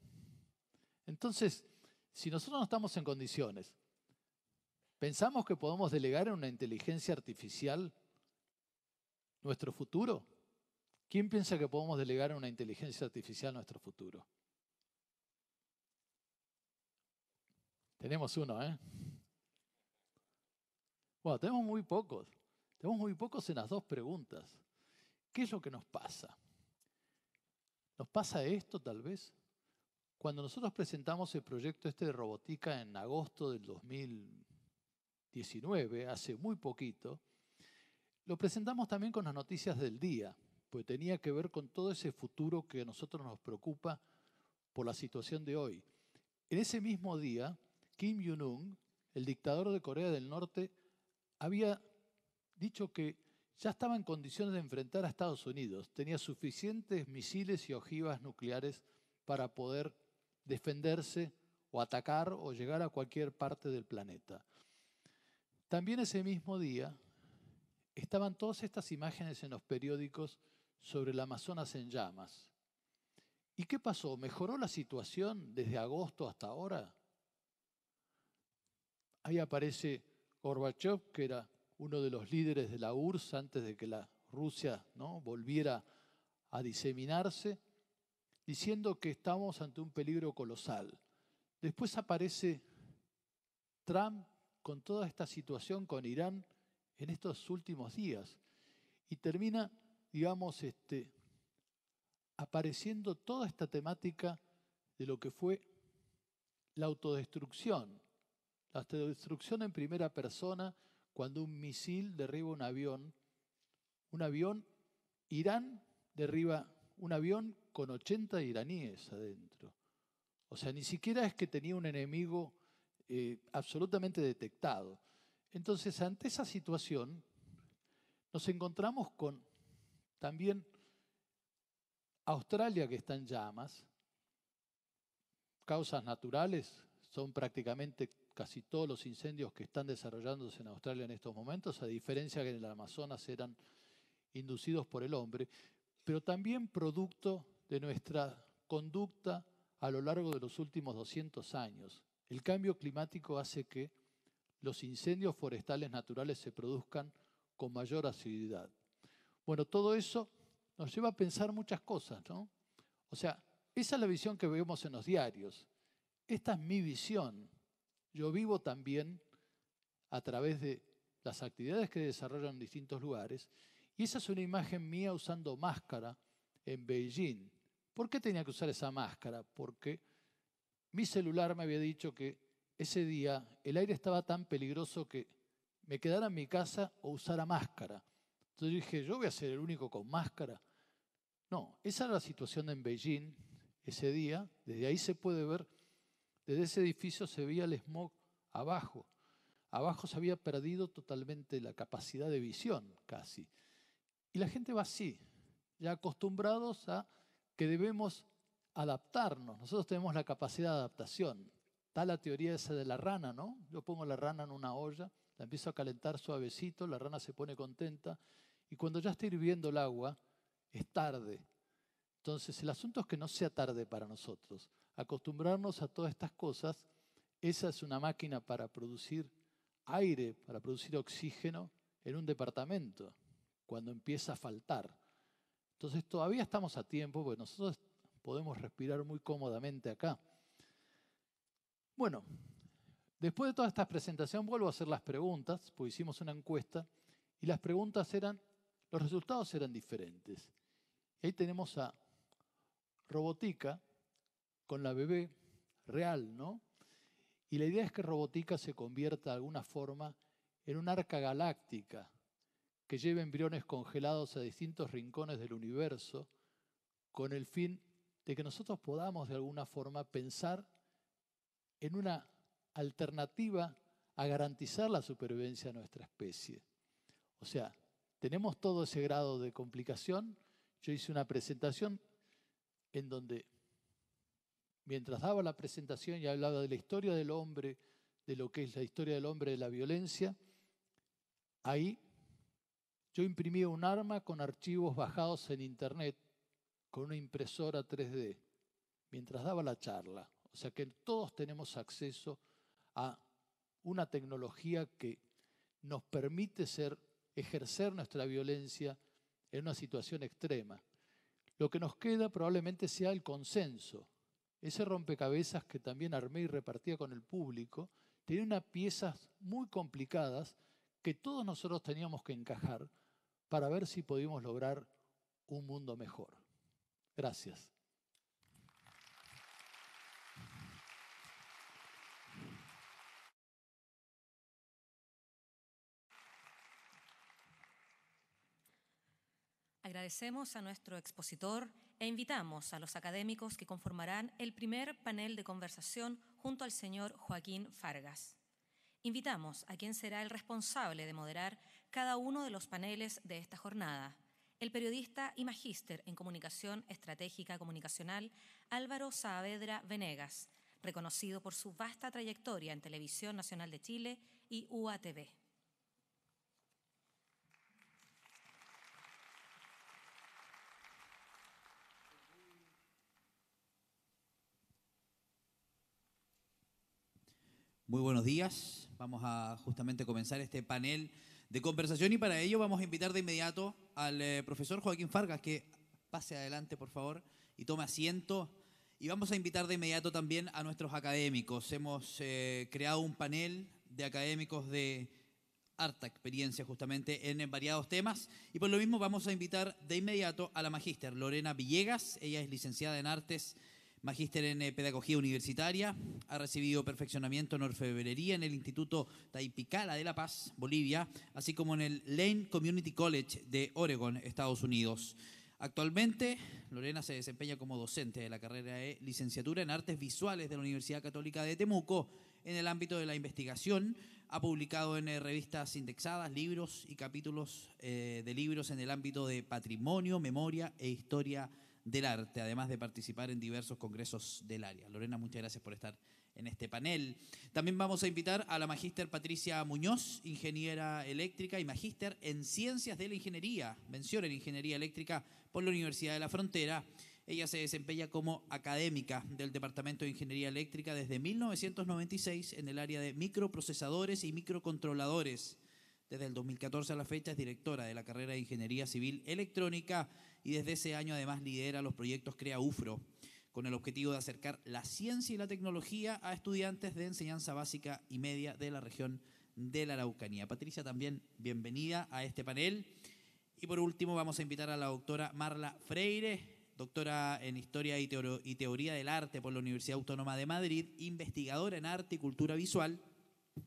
Entonces, si nosotros no estamos en condiciones, ¿pensamos que podemos delegar en una inteligencia artificial nuestro futuro? ¿Quién piensa que podemos delegar en una inteligencia artificial nuestro futuro? Tenemos uno, ¿eh? Bueno, tenemos muy pocos. Tenemos muy pocos en las 2 preguntas. ¿Qué es lo que nos pasa? ¿Nos pasa esto tal vez? Cuando nosotros presentamos el proyecto este de Robótica en agosto del 2019, hace muy poquito, lo presentamos también con las noticias del día, pues tenía que ver con todo ese futuro que a nosotros nos preocupa por la situación de hoy. En ese mismo día, Kim Jong-un, el dictador de Corea del Norte, había dicho que ya estaba en condiciones de enfrentar a Estados Unidos. Tenía suficientes misiles y ojivas nucleares para poder defenderse o atacar o llegar a cualquier parte del planeta. También ese mismo día estaban todas estas imágenes en los periódicos sobre el Amazonas en llamas. ¿Y qué pasó? ¿Mejoró la situación desde agosto hasta ahora? Ahí aparece Gorbachev, que era uno de los líderes de la URSS antes de que la Rusia, ¿no?, volviera a diseminarse, diciendo que estamos ante un peligro colosal. Después aparece Trump, con toda esta situación con Irán en estos últimos días. Y termina, digamos, apareciendo toda esta temática de lo que fue la autodestrucción. La autodestrucción en primera persona cuando un misil derriba un avión. Irán derriba un avión con 80 iraníes adentro. O sea, ni siquiera es que tenía un enemigo absolutamente detectado. Entonces, ante esa situación, nos encontramos con también Australia, que está en llamas. Causas naturales son prácticamente casi todos los incendios que están desarrollándose en Australia en estos momentos, a diferencia que en el Amazonas eran inducidos por el hombre, pero también producto de nuestra conducta a lo largo de los últimos 200 años. El cambio climático hace que los incendios forestales naturales se produzcan con mayor asiduidad. Bueno, todo eso nos lleva a pensar muchas cosas, ¿no? O sea, esa es la visión que vemos en los diarios. Esta es mi visión. Yo vivo también a través de las actividades que desarrollo en distintos lugares, y esa es una imagen mía usando máscara en Beijing. ¿Por qué tenía que usar esa máscara? Porque mi celular me había dicho que ese día el aire estaba tan peligroso que me quedara en mi casa o usara máscara. Entonces dije, ¿yo voy a ser el único con máscara? No, esa era la situación en Beijing ese día. Desde ahí se puede ver, desde ese edificio se veía el smog abajo. Abajo se había perdido totalmente la capacidad de visión, casi. Y la gente va así, ya acostumbrados a que debemos adaptarnos. Nosotros tenemos la capacidad de adaptación. Está la teoría esa de la rana, ¿no? Yo pongo la rana en una olla, la empiezo a calentar suavecito, la rana se pone contenta, y cuando ya está hirviendo el agua, es tarde. Entonces, el asunto es que no sea tarde para nosotros. Acostumbrarnos a todas estas cosas. Esa es una máquina para producir aire, para producir oxígeno en un departamento, cuando empieza a faltar. Entonces, todavía estamos a tiempo, porque nosotros podemos respirar muy cómodamente acá. Bueno, después de toda esta presentación vuelvo a hacer las preguntas, pues hicimos una encuesta, y las preguntas los resultados eran diferentes. Y ahí tenemos a Robotica con la bebé real, ¿no? Y la idea es que Robotica se convierta de alguna forma en una arca galáctica que lleve embriones congelados a distintos rincones del universo con el fin de que nosotros podamos de alguna forma pensar en una alternativa a garantizar la supervivencia de nuestra especie. O sea, tenemos todo ese grado de complicación. Yo hice una presentación en donde, mientras daba la presentación y hablaba de la historia del hombre, de lo que es la historia del hombre, de la violencia, ahí yo imprimía un arma con archivos bajados en internet con una impresora 3D, mientras daba la charla. O sea que todos tenemos acceso a una tecnología que nos permite ejercer nuestra violencia en una situación extrema. Lo que nos queda probablemente sea el consenso. Ese rompecabezas que también armé y repartía con el público, tenía unas piezas muy complicadas que todos nosotros teníamos que encajar para ver si podíamos lograr un mundo mejor. Gracias. Agradecemos a nuestro expositor e invitamos a los académicos que conformarán el primer panel de conversación junto al señor Joaquín Fargas. Invitamos a quien será el responsable de moderar cada uno de los paneles de esta jornada, el periodista y magíster en comunicación estratégica comunicacional Álvaro Saavedra Venegas, reconocido por su vasta trayectoria en Televisión Nacional de Chile y UATV. Muy buenos días. Vamos a justamente comenzar este panel de conversación y para ello vamos a invitar de inmediato al profesor Joaquín Fargas que pase adelante, por favor, y tome asiento. Y vamos a invitar de inmediato también a nuestros académicos. Hemos creado un panel de académicos de harta experiencia justamente en variados temas. Y por lo mismo vamos a invitar de inmediato a la magíster Lorena Villegas. Ella es licenciada en Artes, magíster en Pedagogía Universitaria, ha recibido perfeccionamiento en orfebrería en el Instituto Taipicala de La Paz, Bolivia, así como en el Lane Community College de Oregon, Estados Unidos. Actualmente, Lorena se desempeña como docente de la carrera de licenciatura en Artes Visuales de la Universidad Católica de Temuco. En el ámbito de la investigación, ha publicado en revistas indexadas libros y capítulos de libros en el ámbito de patrimonio, memoria e historia del arte, además de participar en diversos congresos del área. Lorena, muchas gracias por estar en este panel. También vamos a invitar a la magíster Patricia Muñoz, ingeniera eléctrica y magíster en Ciencias de la Ingeniería, mención en Ingeniería Eléctrica por la Universidad de la Frontera. Ella se desempeña como académica del Departamento de Ingeniería Eléctrica desde 1996 en el área de microprocesadores y microcontroladores. Desde el 2014 a la fecha es directora de la carrera de Ingeniería Civil Electrónica y desde ese año además lidera los proyectos CREA UFRO, con el objetivo de acercar la ciencia y la tecnología a estudiantes de enseñanza básica y media de la región de la Araucanía. Patricia, también bienvenida a este panel. Y por último vamos a invitar a la doctora Marla Freire, doctora en Historia y Teoría del Arte por la Universidad Autónoma de Madrid, investigadora en Arte y Cultura Visual,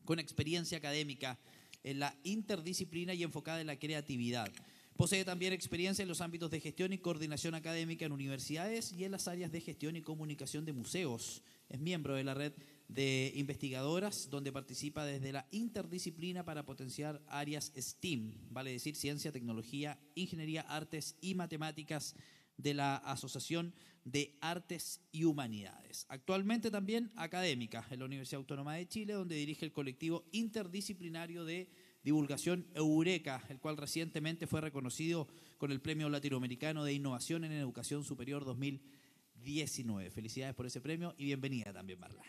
con experiencia académica en la interdisciplina y enfocada en la creatividad. Posee también experiencia en los ámbitos de gestión y coordinación académica en universidades y en las áreas de gestión y comunicación de museos. Es miembro de la red de investigadoras, donde participa desde la interdisciplina para potenciar áreas STEAM, vale decir ciencia, tecnología, ingeniería, artes y matemáticas, de la Asociación de Artes y Humanidades. Actualmente también académica en la Universidad Autónoma de Chile, donde dirige el colectivo interdisciplinario de divulgación Eureka, el cual recientemente fue reconocido con el Premio Latinoamericano de Innovación en Educación Superior 2019. Felicidades por ese premio y bienvenida también, Marla.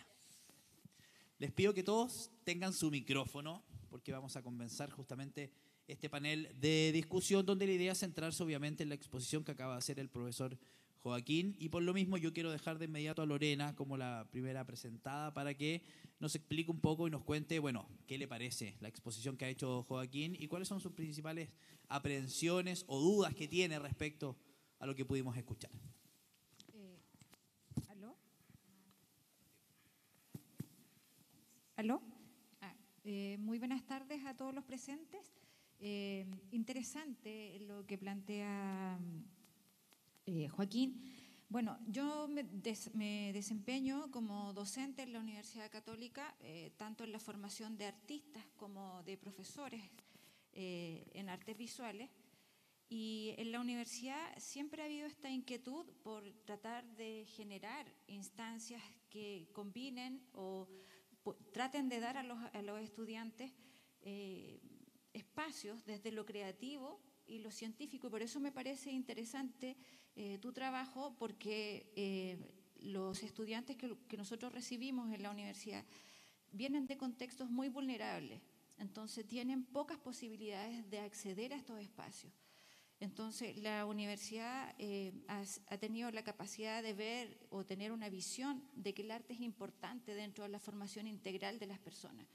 Les pido que todos tengan su micrófono, porque vamos a comenzar justamente este panel de discusión, donde la idea es centrarse obviamente en la exposición que acaba de hacer el profesor Joaquín, y por lo mismo yo quiero dejar de inmediato a Lorena como la primera presentada para que nos explique un poco y nos cuente, bueno, qué le parece la exposición que ha hecho Joaquín y cuáles son sus principales aprehensiones o dudas que tiene respecto a lo que pudimos escuchar. ¿Aló? ¿Aló? Muy buenas tardes a todos los presentes. Interesante lo que plantea Joaquín. Bueno, yo me desempeño como docente en la Universidad Católica, tanto en la formación de artistas como de profesores en artes visuales. Y en la universidad siempre ha habido esta inquietud por tratar de generar instancias que combinen o traten de dar a los estudiantes espacios desde lo creativo y lo científico. Y por eso me parece interesante tu trabajo, porque los estudiantes que nosotros recibimos en la universidad vienen de contextos muy vulnerables, entonces tienen pocas posibilidades de acceder a estos espacios. Entonces la universidad ha tenido la capacidad de ver o tener una visión de que el arte es importante dentro de la formación integral de las personas.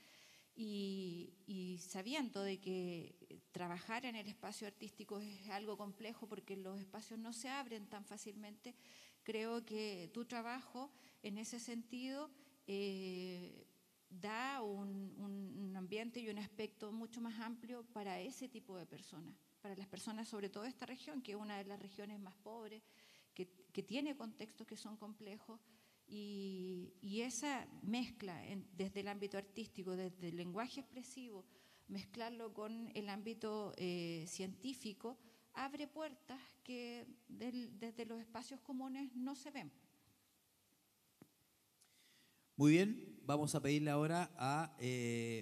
Y sabiendo de que trabajar en el espacio artístico es algo complejo porque los espacios no se abren tan fácilmente, creo que tu trabajo en ese sentido da un ambiente y un aspecto mucho más amplio para ese tipo de personas, para las personas sobre todo de esta región, que es una de las regiones más pobres, que tiene contextos que son complejos. Y esa mezcla desde el ámbito artístico, desde el lenguaje expresivo, mezclarlo con el ámbito científico, abre puertas que desde los espacios comunes no se ven. Muy bien, vamos a pedirle ahora a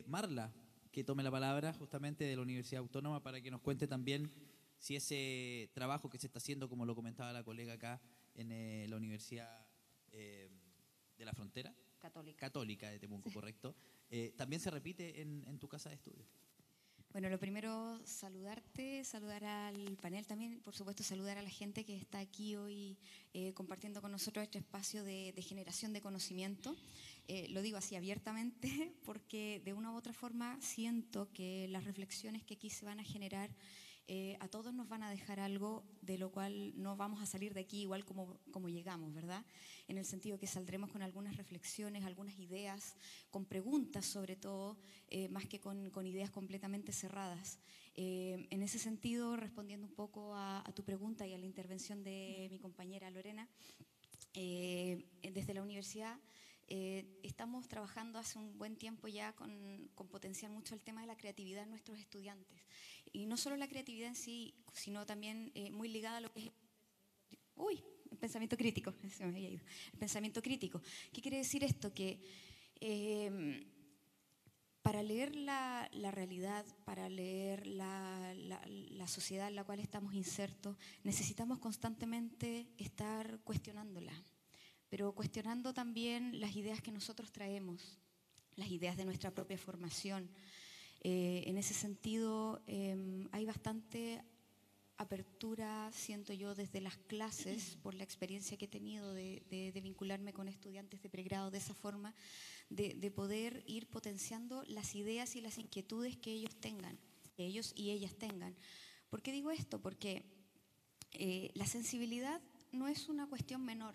Marla que tome la palabra justamente de la Universidad Autónoma para que nos cuente también si ese trabajo que se está haciendo, como lo comentaba la colega acá, en la Universidad de la Frontera Católica de Temuco, sí. Correcto, también se repite en tu casa de estudio. Bueno, lo primero, saludarte, saludar al panel también, por supuesto saludar a la gente que está aquí hoy compartiendo con nosotros este espacio de generación de conocimiento. Lo digo así abiertamente porque de una u otra forma siento que las reflexiones que aquí se van a generar a todos nos van a dejar algo de lo cual no vamos a salir de aquí igual como llegamos, ¿verdad? En el sentido que saldremos con algunas reflexiones, algunas ideas, con preguntas sobre todo, más que con ideas completamente cerradas. En ese sentido, respondiendo un poco a tu pregunta y a la intervención de mi compañera Lorena, desde la universidad estamos trabajando hace un buen tiempo ya con potenciar mucho el tema de la creatividad en nuestros estudiantes. Y no solo la creatividad en sí, sino también muy ligada a lo que es el pensamiento crítico. Se me había ido. El pensamiento crítico. ¿Qué quiere decir esto? Que para leer la realidad, para leer la sociedad en la cual estamos insertos, necesitamos constantemente estar cuestionándola, pero cuestionando también las ideas que nosotros traemos, las ideas de nuestra propia formación. En ese sentido, hay bastante apertura, siento yo, desde las clases, por la experiencia que he tenido de vincularme con estudiantes de pregrado de esa forma, de poder ir potenciando las ideas y las inquietudes que ellos tengan, que ellos y ellas tengan. ¿Por qué digo esto? Porque la sensibilidad no es una cuestión menor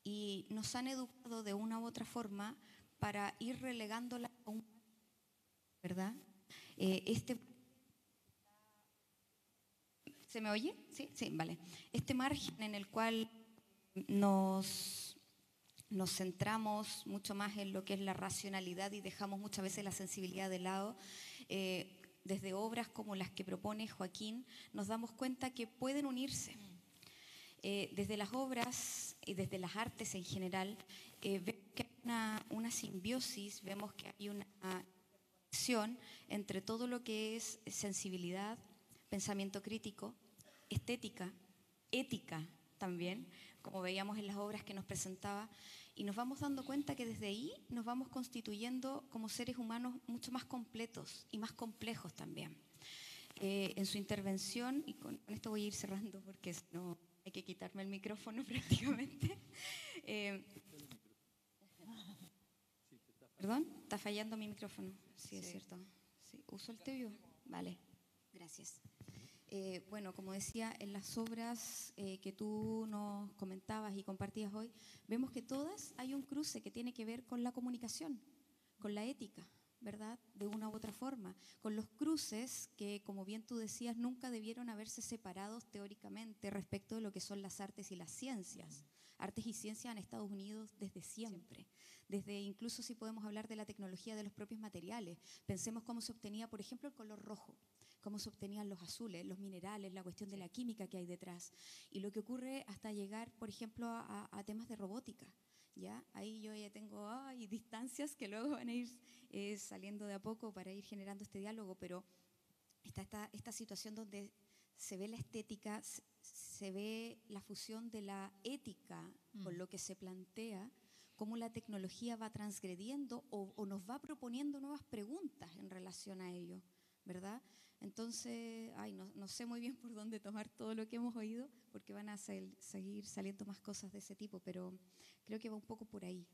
y nos han educado de una u otra forma para ir relegándola a un, ¿verdad? ¿Se me oye? Sí, vale. Este margen en el cual nos centramos mucho más en lo que es la racionalidad y dejamos muchas veces la sensibilidad de lado, desde obras como las que propone Joaquín, nos damos cuenta que pueden unirse. Desde las obras y desde las artes en general, vemos que hay una simbiosis, vemos que hay una conexión entre todo lo que es sensibilidad, pensamiento crítico, estética, ética también, como veíamos en las obras que nos presentaba, y nos vamos dando cuenta que desde ahí nos vamos constituyendo como seres humanos mucho más completos y más complejos también. En su intervención, y con esto voy a ir cerrando porque si no hay que quitarme el micrófono prácticamente. ¿Perdón? ¿Está fallando mi micrófono? Sí, es cierto. Sí. ¿Uso el tuyo? Vale, gracias. Bueno, como decía, en las obras que tú nos comentabas y compartías hoy, vemos que todas hay un cruce que tiene que ver con la comunicación, con la ética, ¿verdad? De una u otra forma, con los cruces que, como bien tú decías, nunca debieron haberse separados teóricamente respecto de lo que son las artes y las ciencias. Artes y ciencias han estado unidos desde siempre. Desde incluso si podemos hablar de la tecnología de los propios materiales. Pensemos cómo se obtenía, por ejemplo, el color rojo, cómo se obtenían los azules, los minerales, la cuestión de la química que hay detrás. Y lo que ocurre hasta llegar, por ejemplo, a temas de robótica. ¿Ya? Ahí yo ya tengo distancias que luego van a ir saliendo de a poco para ir generando este diálogo, pero está esta situación donde se ve la estética, se ve la fusión de la ética con lo que se plantea, cómo la tecnología va transgrediendo o nos va proponiendo nuevas preguntas en relación a ello, ¿verdad? Entonces, no sé muy bien por dónde tomar todo lo que hemos oído, porque van a seguir saliendo más cosas de ese tipo, pero creo que va un poco por ahí.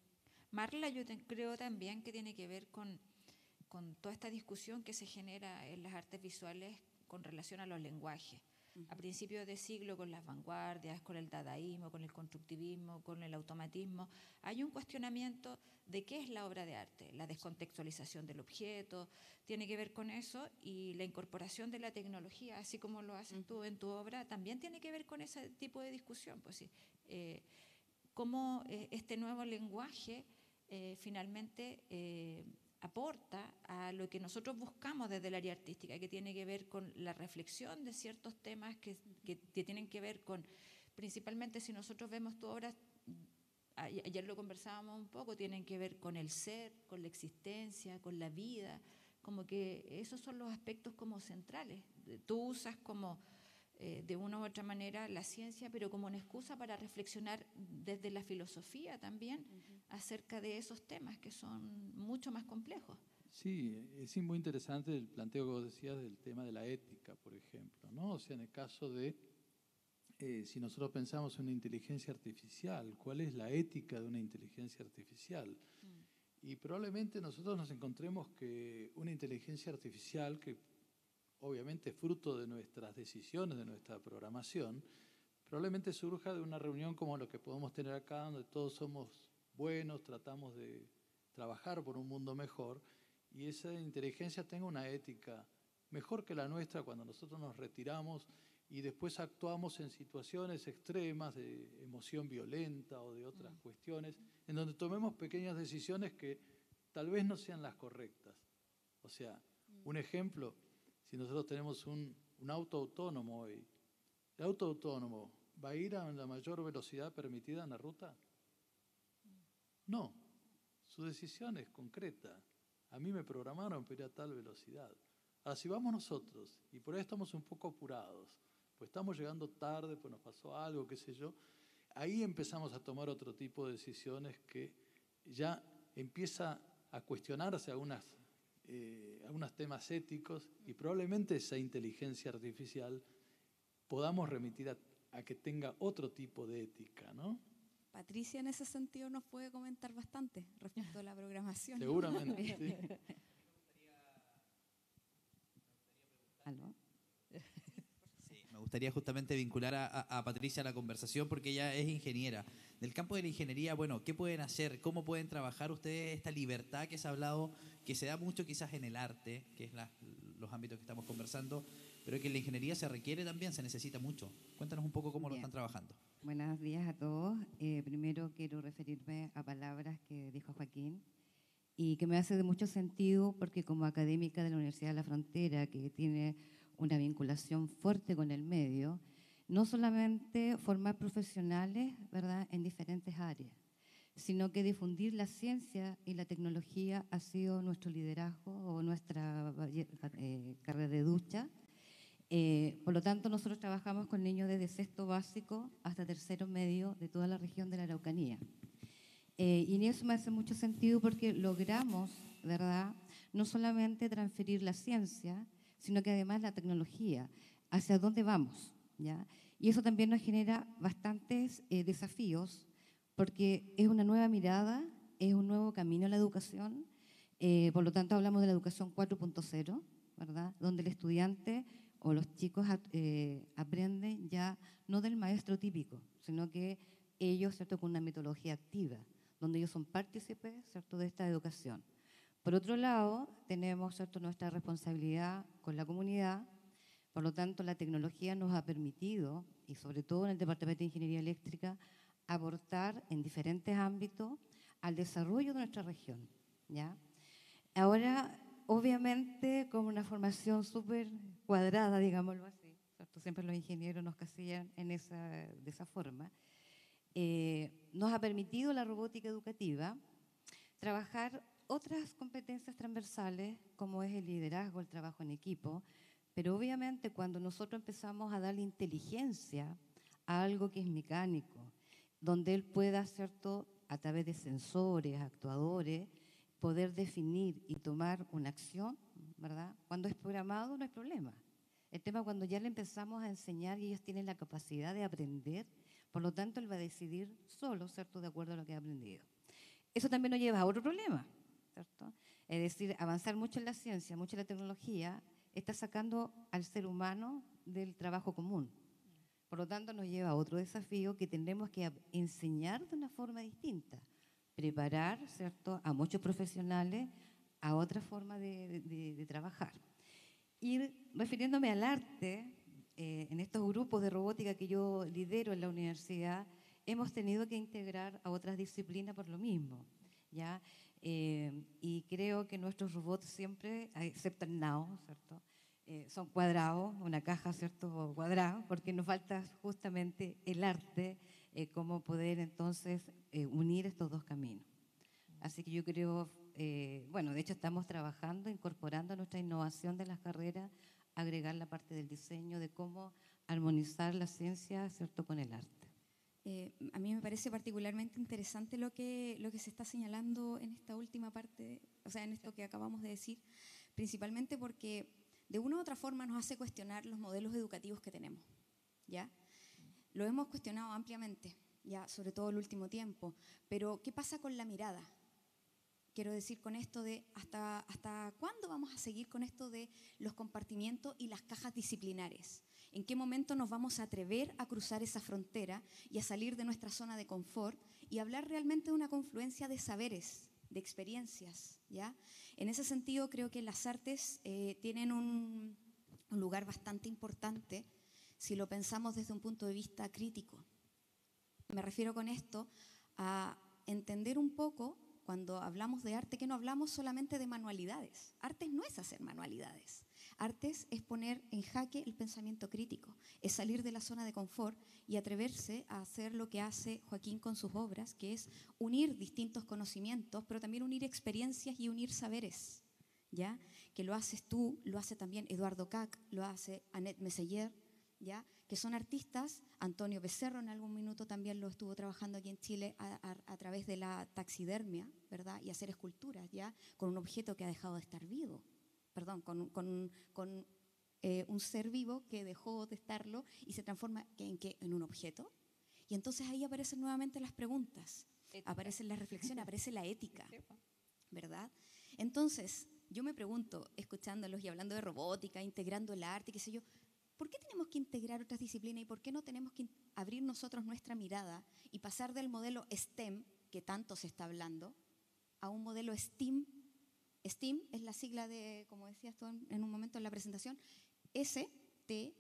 Marla, yo creo también que tiene que ver con toda esta discusión que se genera en las artes visuales con relación a los lenguajes. A principios de siglo, con las vanguardias, con el dadaísmo, con el constructivismo, con el automatismo, hay un cuestionamiento de qué es la obra de arte, la descontextualización del objeto, tiene que ver con eso, y la incorporación de la tecnología, así como lo haces tú en tu obra, también tiene que ver con ese tipo de discusión. Pues sí, cómo este nuevo lenguaje finalmente aporta a lo que nosotros buscamos desde el área artística, que tiene que ver con la reflexión de ciertos temas que tienen que ver con, principalmente si nosotros vemos tu obra, ayer lo conversábamos un poco, tienen que ver con el ser, con la existencia, con la vida, como que esos son los aspectos como centrales. Tú usas como de una u otra manera la ciencia, pero como una excusa para reflexionar desde la filosofía también acerca de esos temas que son mucho más complejos. Sí, es muy interesante el planteo que vos decías del tema de la ética, por ejemplo, ¿no? O sea, en el caso de si nosotros pensamos en una inteligencia artificial, ¿cuál es la ética de una inteligencia artificial? Y probablemente nosotros nos encontremos que una inteligencia artificial, que obviamente es fruto de nuestras decisiones, de nuestra programación, probablemente surja de una reunión como lo que podemos tener acá, donde todos somos buenos, tratamos de trabajar por un mundo mejor, y esa inteligencia tenga una ética mejor que la nuestra cuando nosotros nos retiramos y después actuamos en situaciones extremas de emoción violenta o de otras cuestiones, en donde tomemos pequeñas decisiones que tal vez no sean las correctas. O sea, un ejemplo, si nosotros tenemos un auto autónomo hoy, ¿el auto autónomo va a ir a la mayor velocidad permitida en la ruta? No, su decisión es concreta. A mí me programaron para ir a tal velocidad. Ahora, si vamos nosotros, y por ahí estamos un poco apurados, pues estamos llegando tarde, pues nos pasó algo, qué sé yo, ahí empezamos a tomar otro tipo de decisiones que ya empieza a cuestionarse algunos temas éticos, y probablemente esa inteligencia artificial podamos remitir a que tenga otro tipo de ética, ¿no? Patricia en ese sentido nos puede comentar bastante respecto a la programación. Seguramente, sí. ¿Aló? Sí, me gustaría justamente vincular a Patricia a la conversación porque ella es ingeniera. Del campo de la ingeniería, bueno, ¿qué pueden hacer? ¿Cómo pueden trabajar ustedes esta libertad que se ha hablado, que se da mucho quizás en el arte, que es los ámbitos que estamos conversando, pero que en la ingeniería se requiere también, se necesita mucho? Cuéntanos un poco cómo lo están trabajando. Buenos días a todos. Primero quiero referirme a palabras que dijo Joaquín y que me hace de mucho sentido porque como académica de la Universidad de la Frontera, que tiene una vinculación fuerte con el medio, no solamente formar profesionales, ¿verdad?, en diferentes áreas, sino que difundir la ciencia y la tecnología ha sido nuestro liderazgo o nuestra carrera de ducha. Por lo tanto, nosotros trabajamos con niños desde sexto básico hasta tercero medio de toda la región de la Araucanía. Y en eso me hace mucho sentido porque logramos, ¿verdad?, no solamente transferir la ciencia, sino que además la tecnología, hacia dónde vamos, ¿ya? Y eso también nos genera bastantes desafíos porque es una nueva mirada, es un nuevo camino a la educación. Por lo tanto, hablamos de la educación 4.0, ¿verdad?, donde el estudiante o los chicos aprenden ya no del maestro típico, sino que ellos, ¿cierto?, con una metodología activa, donde ellos son partícipes, ¿cierto?, de esta educación. Por otro lado, tenemos, ¿cierto?, nuestra responsabilidad con la comunidad. Por lo tanto, la tecnología nos ha permitido, y sobre todo en el Departamento de Ingeniería Eléctrica, aportar en diferentes ámbitos al desarrollo de nuestra región, ¿ya? Ahora, obviamente, con una formación súper cuadrada, digámoslo así, ¿cierto? Siempre los ingenieros nos casillan de esa forma, nos ha permitido la robótica educativa trabajar otras competencias transversales, como es el liderazgo, el trabajo en equipo, pero obviamente cuando nosotros empezamos a darle inteligencia a algo que es mecánico, donde él pueda, ¿cierto?, a través de sensores, actuadores, poder definir y tomar una acción, ¿verdad? Cuando es programado no hay problema. El tema es cuando ya le empezamos a enseñar y ellos tienen la capacidad de aprender, por lo tanto él va a decidir solo, ¿cierto?, de acuerdo a lo que ha aprendido. Eso también nos lleva a otro problema, ¿cierto? Es decir, avanzar mucho en la ciencia, mucho en la tecnología, está sacando al ser humano del trabajo común. Por lo tanto, nos lleva a otro desafío que tendremos que enseñar de una forma distinta, preparar, ¿cierto?, a muchos profesionales a otra forma de trabajar. Y refiriéndome al arte, en estos grupos de robótica que yo lidero en la universidad, hemos tenido que integrar a otras disciplinas por lo mismo, ¿ya? Y creo que nuestros robots siempre, excepto el NAO, ¿cierto?, son cuadrados, una caja, ¿cierto?, cuadrada, porque nos falta justamente el arte, cómo poder entonces unir estos dos caminos. Así que yo creo, bueno, de hecho estamos trabajando, incorporando nuestra innovación de las carreras, agregar la parte del diseño, de cómo armonizar la ciencia, ¿cierto?, con el arte. A mí me parece particularmente interesante lo que se está señalando en esta última parte, o sea, en esto que acabamos de decir, principalmente porque de una u otra forma nos hace cuestionar los modelos educativos que tenemos, ¿ya? Lo hemos cuestionado ampliamente, ya sobre todo el último tiempo, pero ¿qué pasa con la mirada? Quiero decir con esto de hasta cuándo vamos a seguir con esto de los compartimientos y las cajas disciplinares. ¿En qué momento nos vamos a atrever a cruzar esa frontera y a salir de nuestra zona de confort y hablar realmente de una confluencia de saberes, de experiencias, ¿ya? En ese sentido creo que las artes tienen un lugar bastante importante si lo pensamos desde un punto de vista crítico. Me refiero con esto a entender un poco, cuando hablamos de arte, que no hablamos solamente de manualidades. Artes no es hacer manualidades. Artes es poner en jaque el pensamiento crítico, es salir de la zona de confort y atreverse a hacer lo que hace Joaquín con sus obras, que es unir distintos conocimientos, pero también unir experiencias y unir saberes, ¿ya? Que lo haces tú, lo hace también Eduardo Kac, lo hace Annette Messeyer, ¿ya? Que son artistas. Antonio Becerro en algún minuto también lo estuvo trabajando aquí en Chile a través de la taxidermia, ¿verdad? Y hacer esculturas, ¿ya? Con un objeto que ha dejado de estar vivo, perdón, con un ser vivo que dejó de estarlo y se transforma en un objeto. Y entonces ahí aparecen nuevamente las preguntas, aparecen las reflexiones, aparece la ética, ¿verdad? Entonces, yo me pregunto, escuchándolos y hablando de robótica, integrando el arte, qué sé yo, ¿por qué tenemos que integrar otras disciplinas y por qué no tenemos que abrir nosotros nuestra mirada y pasar del modelo STEM, que tanto se está hablando, a un modelo STEAM? STEAM es la sigla de, como decías tú en un momento en la presentación, STEAM,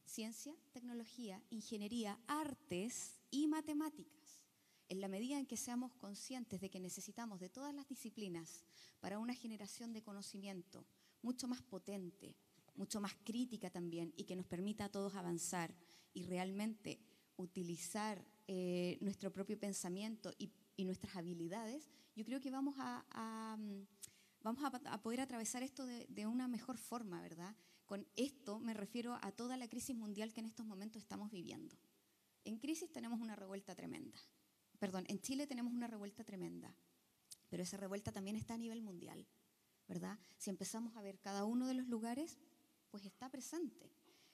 Ciencia, Tecnología, Ingeniería, Artes y Matemáticas. En la medida en que seamos conscientes de que necesitamos de todas las disciplinas para una generación de conocimiento mucho más potente, mucho más crítica también, y que nos permita a todos avanzar y realmente utilizar nuestro propio pensamiento y nuestras habilidades, yo creo que vamos a poder atravesar esto de una mejor forma, ¿verdad? Con esto me refiero a toda la crisis mundial que en estos momentos estamos viviendo. En crisis tenemos una revuelta tremenda. Perdón, en Chile tenemos una revuelta tremenda, pero esa revuelta también está a nivel mundial, ¿verdad? Si empezamos a ver cada uno de los lugares, pues está presente.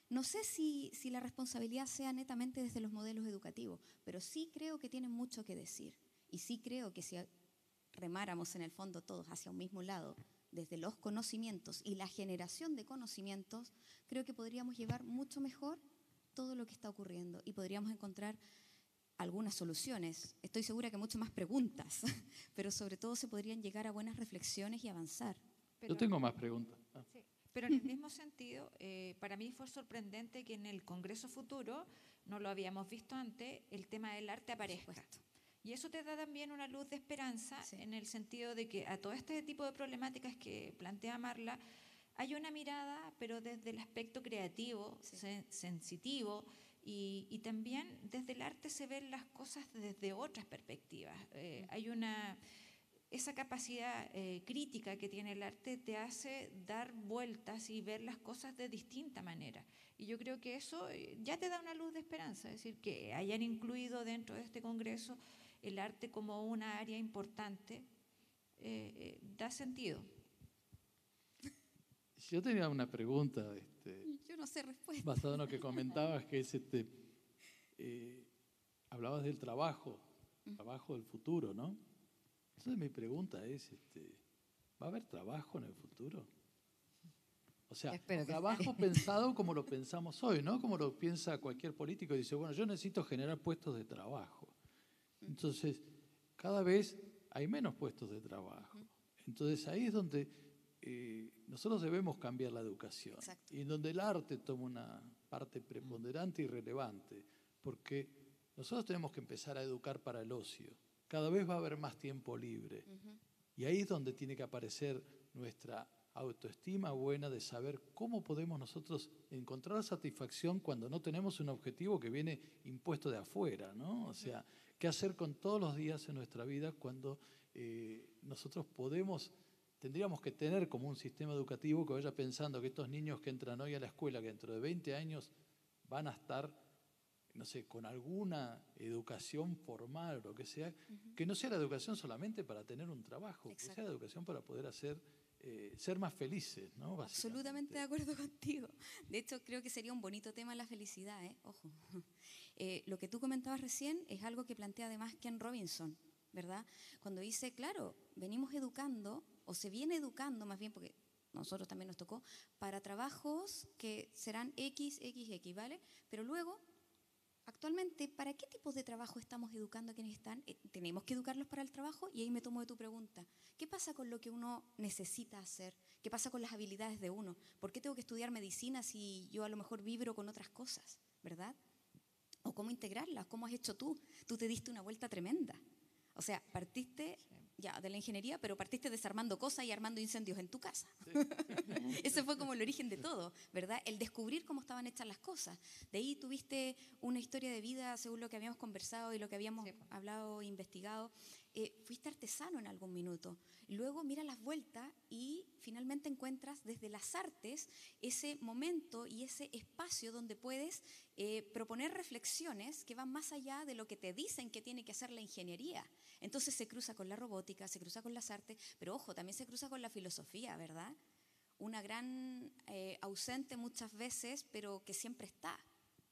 No sé si la responsabilidad sea netamente desde los modelos educativos, pero sí creo que tienen mucho que decir. Y sí creo que si remáramos en el fondo todos hacia un mismo lado, desde los conocimientos y la generación de conocimientos, creo que podríamos llevar mucho mejor todo lo que está ocurriendo y podríamos encontrar algunas soluciones. Estoy segura que mucho más preguntas, pero sobre todo se podrían llegar a buenas reflexiones y avanzar. Yo tengo más preguntas. Sí. Pero en el mismo sentido, para mí fue sorprendente que en el Congreso Futuro, no lo habíamos visto antes, el tema del arte aparezca. Y eso te da también una luz de esperanza, sí, en el sentido de que a todo este tipo de problemáticas que plantea Marla, hay una mirada, pero desde el aspecto creativo, sí, sensitivo, y también desde el arte se ven las cosas desde otras perspectivas. Hay esa capacidad crítica que tiene el arte te hace dar vueltas y ver las cosas de distinta manera. Y yo creo que eso ya te da una luz de esperanza, es decir, que hayan incluido dentro de este congreso el arte como una área importante, da sentido. Yo tenía una pregunta. Yo no sé respuesta. Basado en lo que comentabas, que es hablabas del trabajo del futuro, ¿no? Entonces mi pregunta es, ¿va a haber trabajo en el futuro? O sea, trabajo pensado como lo pensamos hoy, ¿no? Como lo piensa cualquier político, dice, bueno, yo necesito generar puestos de trabajo. Entonces, cada vez hay menos puestos de trabajo. Entonces, ahí es donde nosotros debemos cambiar la educación. Exacto. Y en donde el arte toma una parte preponderante y relevante, porque nosotros tenemos que empezar a educar para el ocio. Cada vez va a haber más tiempo libre. Y ahí es donde tiene que aparecer nuestra autoestima buena de saber cómo podemos nosotros encontrar satisfacción cuando no tenemos un objetivo que viene impuesto de afuera, ¿no? O sea, qué hacer con todos los días en nuestra vida cuando nosotros tendríamos que tener como un sistema educativo que vaya pensando que estos niños que entran hoy a la escuela, que dentro de 20 años van a estar, no sé, con alguna educación formal o lo que sea, que no sea la educación solamente para tener un trabajo, que sea la educación para poder hacer ser más felices, ¿no? Absolutamente de acuerdo contigo. De hecho, creo que sería un bonito tema la felicidad, ojo. Lo que tú comentabas recién es algo que plantea además Ken Robinson, ¿verdad? Cuando dice, claro, venimos educando, o se viene educando más bien, porque nosotros también nos tocó, para trabajos que serán X, ¿vale? Pero luego, actualmente, ¿para qué tipos de trabajo estamos educando a quienes están? ¿Tenemos que educarlos para el trabajo? Y ahí me tomo de tu pregunta. ¿Qué pasa con lo que uno necesita hacer? ¿Qué pasa con las habilidades de uno? ¿Por qué tengo que estudiar medicina si yo a lo mejor vibro con otras cosas? ¿Verdad? ¿O cómo integrarlas? ¿Cómo has hecho tú? Tú te diste una vuelta tremenda. O sea, partiste ya de la ingeniería, pero partiste desarmando cosas y armando incendios en tu casa. Sí. Ese fue como el origen de todo, ¿verdad? El descubrir cómo estaban hechas las cosas. De ahí tuviste una historia de vida, según lo que habíamos conversado y lo que habíamos hablado e investigado. Fuiste artesano en algún minuto. Luego mira las vueltas y finalmente encuentras desde las artes ese momento y ese espacio donde puedes proponer reflexiones que van más allá de lo que te dicen que tiene que hacer la ingeniería. Entonces se cruza con la robótica, se cruza con las artes, pero ojo, también se cruza con la filosofía, ¿verdad? Una gran ausente muchas veces, pero que siempre está,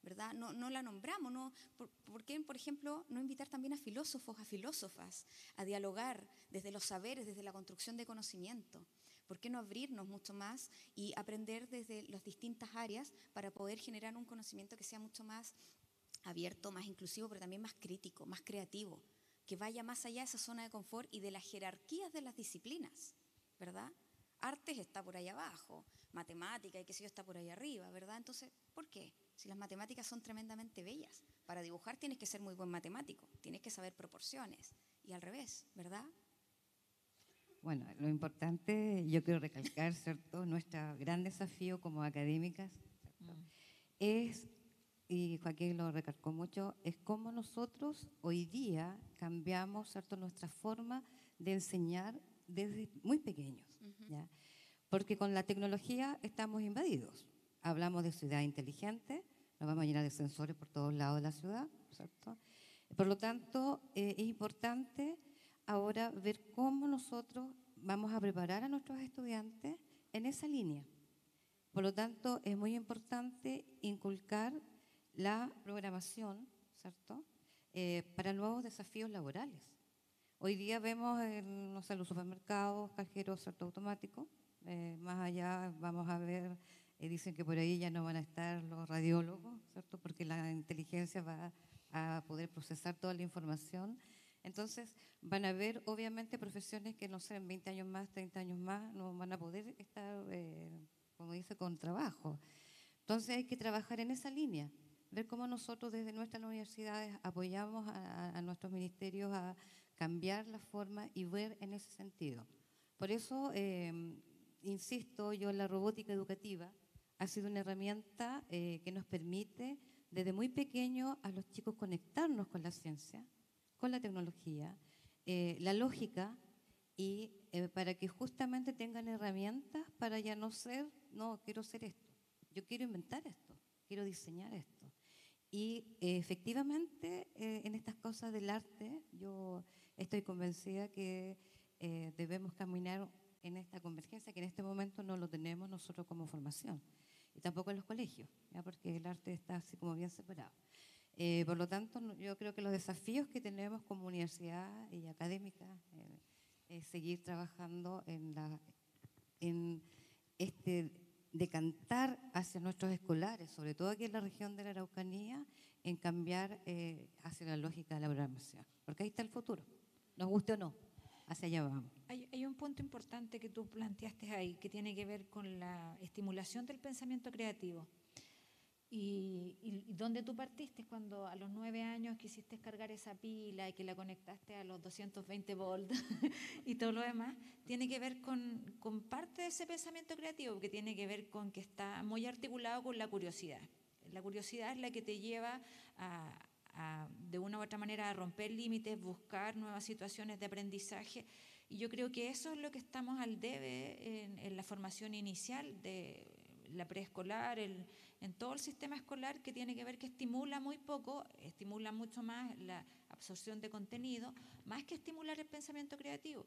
¿verdad? No la nombramos, ¿no? ¿Por qué, por ejemplo, no invitar también a filósofos, a filósofas, a dialogar desde los saberes, desde la construcción de conocimiento? ¿Por qué no abrirnos mucho más y aprender desde las distintas áreas para poder generar un conocimiento que sea mucho más abierto, más inclusivo, pero también más crítico, más creativo, que vaya más allá de esa zona de confort y de las jerarquías de las disciplinas, ¿verdad? Artes está por ahí abajo, matemática y qué sé yo está por ahí arriba, ¿verdad? Entonces, ¿por qué? Si las matemáticas son tremendamente bellas. Para dibujar tienes que ser muy buen matemático, tienes que saber proporciones y al revés, ¿verdad? Bueno, lo importante, yo quiero recalcar, ¿cierto? Nuestro gran desafío como académicas, ¿cierto? Es, y Joaquín lo recalcó mucho, es cómo nosotros hoy día cambiamos, ¿cierto?, nuestra forma de enseñar desde muy pequeños, ¿ya? Porque con la tecnología estamos invadidos. Hablamos de ciudad inteligente, nos vamos a llenar de sensores por todos lados de la ciudad, ¿cierto? Por lo tanto, es importante ahora ver cómo nosotros vamos a preparar a nuestros estudiantes en esa línea. Por lo tanto, es muy importante inculcar la programación, ¿cierto?, para nuevos desafíos laborales. Hoy día vemos en, no sé, los supermercados, cajeros, ¿cierto?, automáticos. Más allá vamos a ver, dicen que por ahí ya no van a estar los radiólogos, ¿cierto?, porque la inteligencia va a poder procesar toda la información. Entonces, van a haber, obviamente, profesiones que, no sé, en 20 años más, 30 años más, no van a poder estar, como dice, con trabajo. Entonces, hay que trabajar en esa línea, ver cómo nosotros desde nuestras universidades apoyamos a nuestros ministerios a cambiar la forma y ver en ese sentido. Por eso, insisto, yo la robótica educativa ha sido una herramienta que nos permite, desde muy pequeño, a los chicos conectarnos con la ciencia, con la tecnología, la lógica, y para que justamente tengan herramientas para ya no ser, no, quiero ser esto, yo quiero inventar esto, quiero diseñar esto. Y efectivamente, en estas cosas del arte, yo estoy convencida que debemos caminar en esta convergencia, que en este momento no lo tenemos nosotros como formación, y tampoco en los colegios, ¿ya? Porque el arte está así como bien separado. Por lo tanto, yo creo que los desafíos que tenemos como universidad y académica es seguir trabajando en este decantar hacia nuestros escolares, sobre todo aquí en la región de la Araucanía, en cambiar hacia la lógica de la programación. Porque ahí está el futuro, nos guste o no, hacia allá vamos. Hay un punto importante que tú planteaste ahí, que tiene que ver con la estimulación del pensamiento creativo. Y dónde tú partiste cuando a los 9 años quisiste cargar esa pila y que la conectaste a los 220 volts y todo lo demás, tiene que ver con parte de ese pensamiento creativo, que tiene que ver con que está muy articulado con la curiosidad. La curiosidad es la que te lleva de una u otra manera a romper límites, buscar nuevas situaciones de aprendizaje. Y yo creo que eso es lo que estamos al debe en la formación inicial de la preescolar, en todo el sistema escolar, que tiene que ver que estimula muy poco, estimula mucho más la absorción de contenido, más que estimular el pensamiento creativo.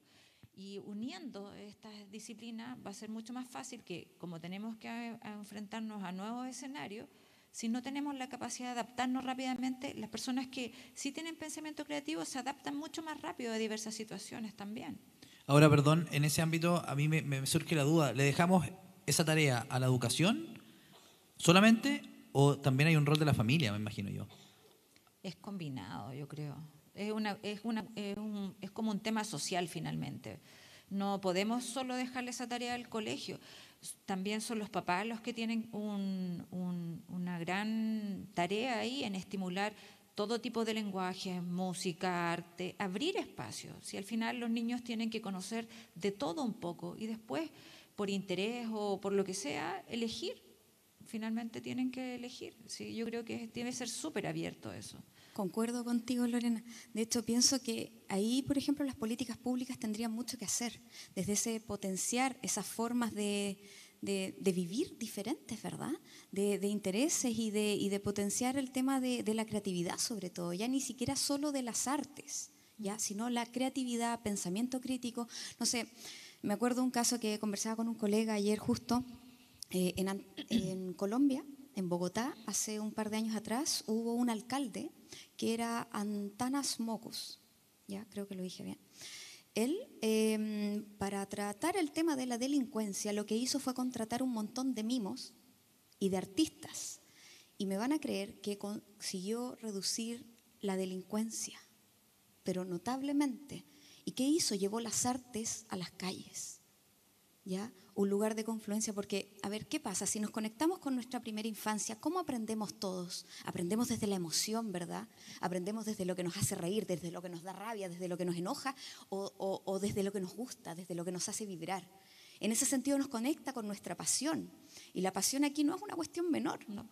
Y uniendo estas disciplinas va a ser mucho más fácil que, como tenemos que enfrentarnos a nuevos escenarios, si no tenemos la capacidad de adaptarnos rápidamente, las personas que sí tienen pensamiento creativo se adaptan mucho más rápido a diversas situaciones también. Ahora, perdón, en ese ámbito a mí me surge la duda, ¿le dejamos esa tarea a la educación solamente o también hay un rol de la familia, me imagino yo? Es combinado, yo creo. Es como un tema social finalmente. No podemos solo dejarle esa tarea al colegio. También son los papás los que tienen una gran tarea ahí en estimular todo tipo de lenguaje, música, arte, abrir espacios. Si al final los niños tienen que conocer de todo un poco y después, por interés o por lo que sea, elegir. Finalmente tienen que elegir. Sí, yo creo que debe ser súper abierto eso. Concuerdo contigo, Lorena. De hecho, pienso que ahí, por ejemplo, las políticas públicas tendrían mucho que hacer, desde ese potenciar esas formas de vivir diferentes, ¿verdad? De intereses y de potenciar el tema de la creatividad, sobre todo, ya ni siquiera solo de las artes, ya, sino la creatividad, pensamiento crítico. No sé, me acuerdo un caso que conversaba con un colega ayer justo en Colombia, en Bogotá, hace un par de años atrás, hubo un alcalde que era Antanas Mocus, ya creo que lo dije bien. Él, para tratar el tema de la delincuencia, lo que hizo fue contratar un montón de mimos y de artistas. Y me van a creer que consiguió reducir la delincuencia, pero notablemente. ¿Y qué hizo? Llevó las artes a las calles, ¿ya? Un lugar de confluencia, porque, a ver, ¿qué pasa? Si nos conectamos con nuestra primera infancia, ¿cómo aprendemos todos? Aprendemos desde la emoción, ¿verdad? Aprendemos desde lo que nos hace reír, desde lo que nos da rabia, desde lo que nos enoja o desde lo que nos gusta, desde lo que nos hace vibrar. En ese sentido nos conecta con nuestra pasión. Y la pasión aquí no es una cuestión menor, ¿no?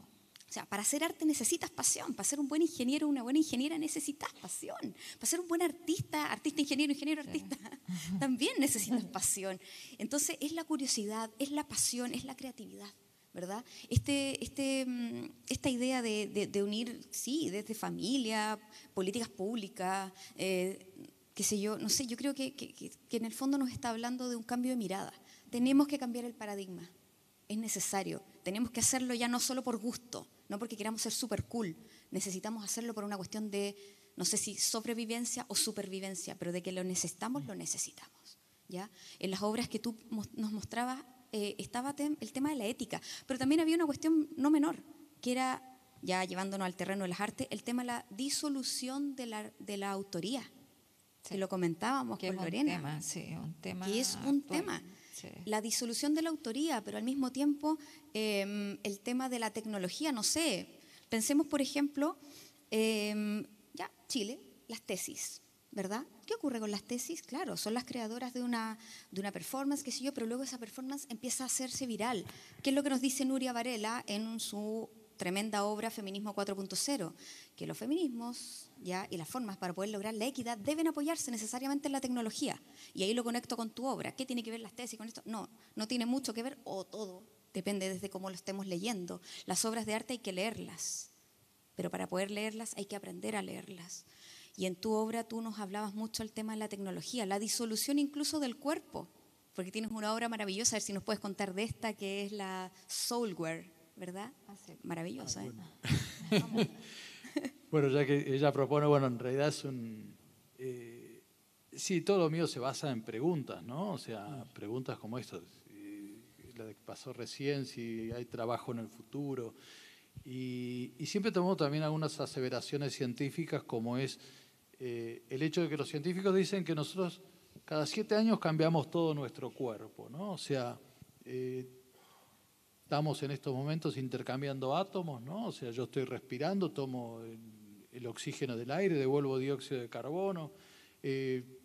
O sea, para hacer arte necesitas pasión. Para ser un buen ingeniero, una buena ingeniera necesitas pasión. Para ser un buen artista, ingeniero, artista, también necesitas pasión. Entonces, es la curiosidad, es la pasión, es la creatividad, ¿verdad? Esta idea de unir, sí, desde familia, políticas públicas, qué sé yo, no sé, yo creo que en el fondo nos está hablando de un cambio de mirada. Tenemos que cambiar el paradigma. Es necesario. Tenemos que hacerlo ya no solo por gusto, no porque queramos ser súper cool. Necesitamos hacerlo por una cuestión de, no sé si sobrevivencia o supervivencia, pero de que lo necesitamos, lo necesitamos, ¿ya? En las obras que tú nos mostrabas estaba el tema de la ética, pero también había una cuestión no menor, que era, ya llevándonos al terreno de las artes, el tema de la disolución de la autoría, que lo comentábamos con Lorena. Un tema que es un tema. Sí. La disolución de la autoría, pero al mismo tiempo el tema de la tecnología, no sé. Pensemos, por ejemplo, ya Chile, las tesis, ¿verdad? ¿Qué ocurre con las tesis? Claro, son las creadoras de una performance, qué sé yo, pero luego esa performance empieza a hacerse viral. ¿Qué es lo que nos dice Nuria Varela en su tremenda obra Feminismo 4.0? Que los feminismos, ¿ya?, y las formas para poder lograr la equidad deben apoyarse necesariamente en la tecnología. Y ahí lo conecto con tu obra. ¿Qué tiene que ver las tesis con esto? No, no tiene mucho que ver, o todo. Depende desde cómo lo estemos leyendo. Las obras de arte hay que leerlas, pero para poder leerlas hay que aprender a leerlas. Y en tu obra tú nos hablabas mucho del tema de la tecnología, la disolución incluso del cuerpo, porque tienes una obra maravillosa, a ver si nos puedes contar de esta, que es la Soulware, ¿verdad? Maravillosa, bueno. Bueno, ya que ella propone, bueno, en realidad es sí, todo lo mío se basa en preguntas, ¿no? O sea, preguntas como esto, la que pasó recién, si hay trabajo en el futuro. Y siempre tomamos también algunas aseveraciones científicas, como es el hecho de que los científicos dicen que nosotros cada 7 años cambiamos todo nuestro cuerpo, ¿no? O sea, estamos en estos momentos intercambiando átomos, ¿no? O sea, yo estoy respirando, tomo el oxígeno del aire, devuelvo dióxido de carbono.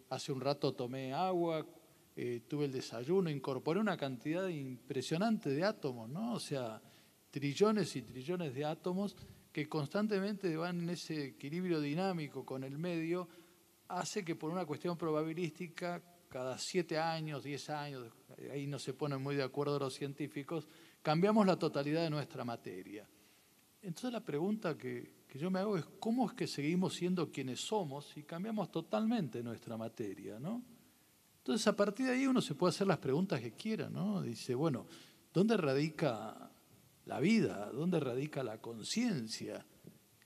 Hace un rato tomé agua, tuve el desayuno, incorporé una cantidad impresionante de átomos, ¿no? O sea, trillones y trillones de átomos que constantemente van en ese equilibrio dinámico con el medio, hace que por una cuestión probabilística, cada 7 años, 10 años, ahí no se ponen muy de acuerdo los científicos, cambiamos la totalidad de nuestra materia. Entonces la pregunta que yo me hago es ¿cómo es que seguimos siendo quienes somos si cambiamos totalmente nuestra materia, ¿no? Entonces, a partir de ahí uno se puede hacer las preguntas que quiera, ¿no? Dice, bueno, ¿dónde radica la vida? ¿Dónde radica la conciencia?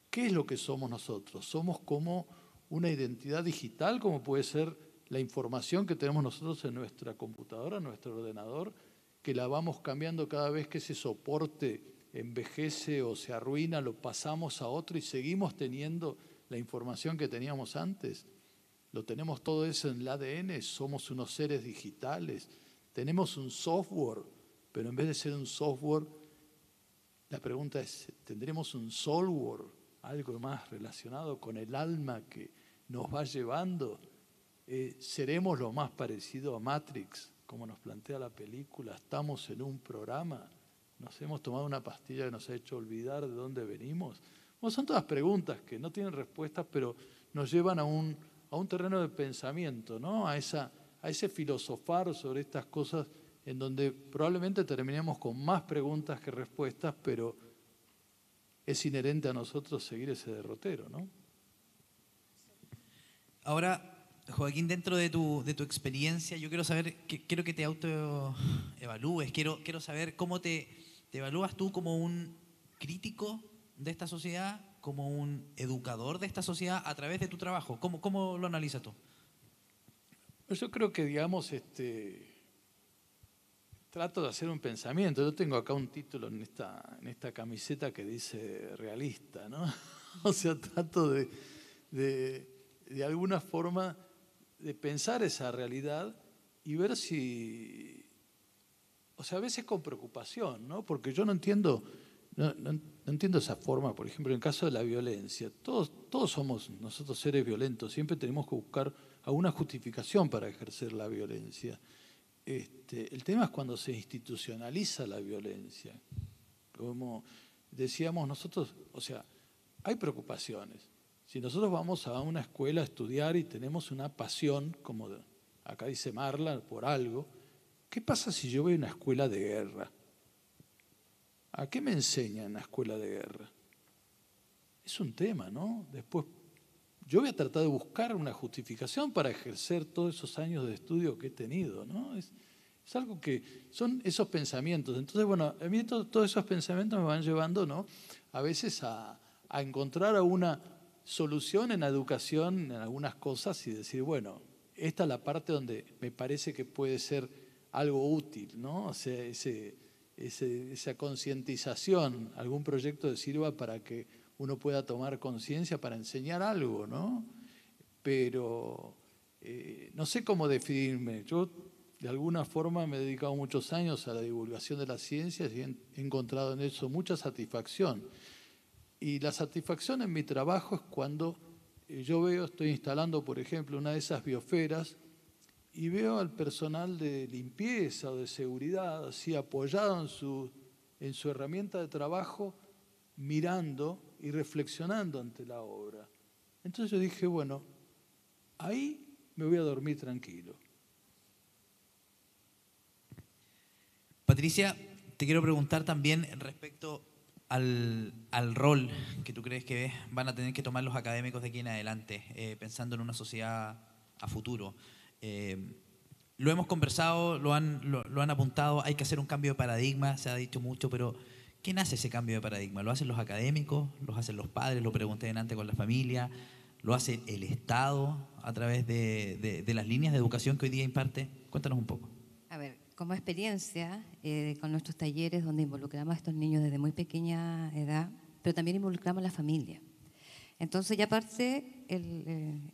¿Qué es lo que somos nosotros? ¿Somos como una identidad digital, como puede ser la información que tenemos nosotros en nuestra computadora, en nuestro ordenador, que la vamos cambiando cada vez que ese soporte envejece o se arruina, lo pasamos a otro y seguimos teniendo la información que teníamos antes? Lo tenemos todo eso en el ADN, somos unos seres digitales, tenemos un software, pero en vez de ser un software, la pregunta es, ¿tendremos un soulware, algo más relacionado con el alma que nos va llevando? ¿Seremos lo más parecido a Matrix, como nos plantea la película? ¿Estamos en un programa? ¿Nos hemos tomado una pastilla que nos ha hecho olvidar de dónde venimos? Bueno, son todas preguntas que no tienen respuestas, pero nos llevan a un terreno de pensamiento, ¿no? A ese filosofar sobre estas cosas en donde probablemente terminemos con más preguntas que respuestas, pero es inherente a nosotros seguir ese derrotero, ¿no? Ahora, Joaquín, dentro de tu experiencia, yo quiero saber, quiero que te autoevalúes, quiero saber cómo te evalúas tú como un crítico de esta sociedad, como un educador de esta sociedad a través de tu trabajo. ¿Cómo lo analizas tú? Yo creo que, digamos, trato de hacer un pensamiento. Yo tengo acá un título en esta camiseta que dice realista, ¿no? O sea, trato de alguna forma de pensar esa realidad y ver si, o sea, a veces con preocupación, ¿no? Porque yo no entiendo esa forma. Por ejemplo, en el caso de la violencia, todos somos nosotros seres violentos, siempre tenemos que buscar alguna justificación para ejercer la violencia. El tema es cuando se institucionaliza la violencia. Como decíamos nosotros, o sea, hay preocupaciones. Si nosotros vamos a una escuela a estudiar y tenemos una pasión, como acá dice Marla, por algo, ¿qué pasa si yo voy a una escuela de guerra? ¿A qué me enseñan en la escuela de guerra? Es un tema, ¿no? Después, yo voy a tratar de buscar una justificación para ejercer todos esos años de estudio que he tenido, ¿no? Es algo que son esos pensamientos. Entonces, bueno, a mí todos esos pensamientos me van llevando, ¿no? A veces a encontrar alguna solución en la educación, en algunas cosas, y decir, bueno, esta es la parte donde me parece que puede ser algo útil, ¿no? O sea, esa concientización, algún proyecto que sirva para que uno pueda tomar conciencia para enseñar algo, ¿no? Pero no sé cómo definirme. Yo, de alguna forma, me he dedicado muchos años a la divulgación de las ciencias y he encontrado en eso mucha satisfacción. Y la satisfacción en mi trabajo es cuando yo estoy instalando, por ejemplo, una de esas biosferas y veo al personal de limpieza o de seguridad así apoyado en su herramienta de trabajo, mirando y reflexionando ante la obra. Entonces yo dije, bueno, ahí me voy a dormir tranquilo. Patricia, te quiero preguntar también respecto al rol que tú crees que van a tener que tomar los académicos de aquí en adelante, pensando en una sociedad a futuro. Lo hemos conversado, lo han apuntado, hay que hacer un cambio de paradigma, se ha dicho mucho, pero ¿quién hace ese cambio de paradigma? ¿Lo hacen los académicos? ¿Lo hacen los padres? Lo pregunté antes con la familia. ¿Lo hace el Estado a través de las líneas de educación que hoy día imparte? Cuéntanos un poco. A ver, como experiencia, con nuestros talleres donde involucramos a estos niños desde muy pequeña edad, pero también involucramos a la familia. Entonces ya parte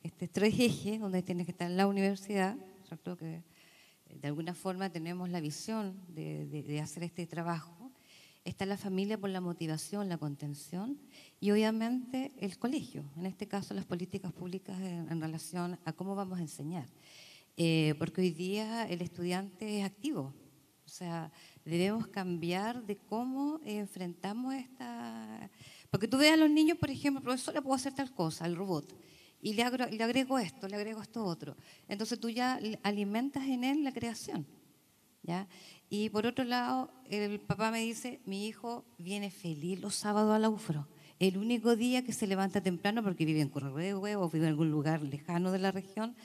este tres ejes donde tiene que estar la universidad, ¿cierto? Que de alguna forma tenemos la visión de hacer este trabajo. Está la familia por la motivación, la contención y obviamente el colegio, en este caso las políticas públicas en relación a cómo vamos a enseñar. Porque hoy día el estudiante es activo, o sea, debemos cambiar de cómo enfrentamos esta... Porque tú ves a los niños, por ejemplo, profesor, le puedo hacer tal cosa, al robot, y le agrego esto otro. Entonces tú ya alimentas en él la creación, ¿ya? Y por otro lado, el papá me dice, mi hijo viene feliz los sábados a la UFRO, el único día que se levanta temprano porque vive en Correhue o vive en algún lugar lejano de la región,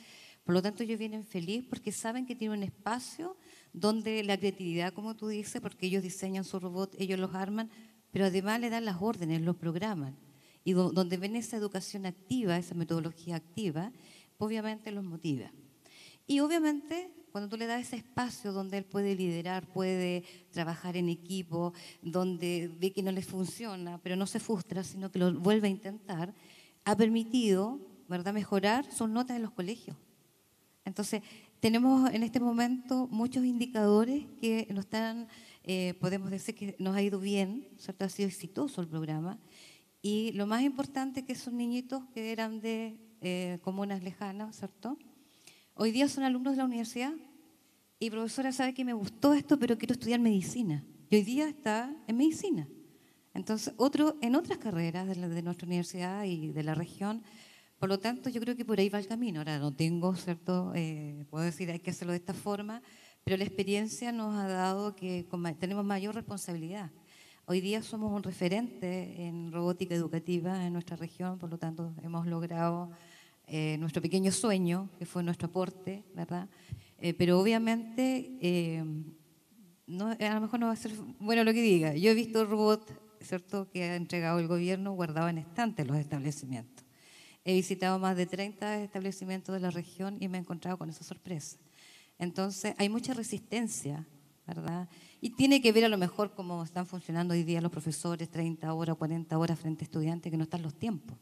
Por lo tanto, ellos vienen felices porque saben que tienen un espacio donde la creatividad, como tú dices, porque ellos diseñan su robot, ellos los arman, pero además le dan las órdenes, los programan. Y donde ven esa educación activa, esa metodología activa, obviamente los motiva. Y obviamente, cuando tú le das ese espacio donde él puede liderar, puede trabajar en equipo, donde ve que no le funciona, pero no se frustra, sino que lo vuelve a intentar, ha permitido, ¿verdad?, mejorar sus notas en los colegios. Entonces, tenemos en este momento muchos indicadores que nos están, podemos decir que nos ha ido bien, ¿cierto? Ha sido exitoso el programa. Y lo más importante es que esos niñitos que eran de comunas lejanas, ¿cierto?, hoy día son alumnos de la universidad. Y profesora, sabe que me gustó esto, pero quiero estudiar medicina. Y hoy día está en medicina. Entonces, en otras carreras de nuestra universidad y de la región. Por lo tanto, yo creo que por ahí va el camino. Ahora no tengo, ¿cierto? Puedo decir, hay que hacerlo de esta forma, pero la experiencia nos ha dado que tenemos mayor responsabilidad. Hoy día somos un referente en robótica educativa en nuestra región, por lo tanto, hemos logrado nuestro pequeño sueño, que fue nuestro aporte, ¿verdad? Pero obviamente, a lo mejor no va a ser bueno lo que diga. Yo he visto robots, ¿cierto?, que ha entregado el gobierno guardado en estantes los establecimientos. He visitado más de 30 establecimientos de la región y me he encontrado con esa sorpresa. Entonces, hay mucha resistencia, ¿verdad? Y tiene que ver a lo mejor cómo están funcionando hoy día los profesores, 30 horas, 40 horas frente a estudiantes, que no están los tiempos.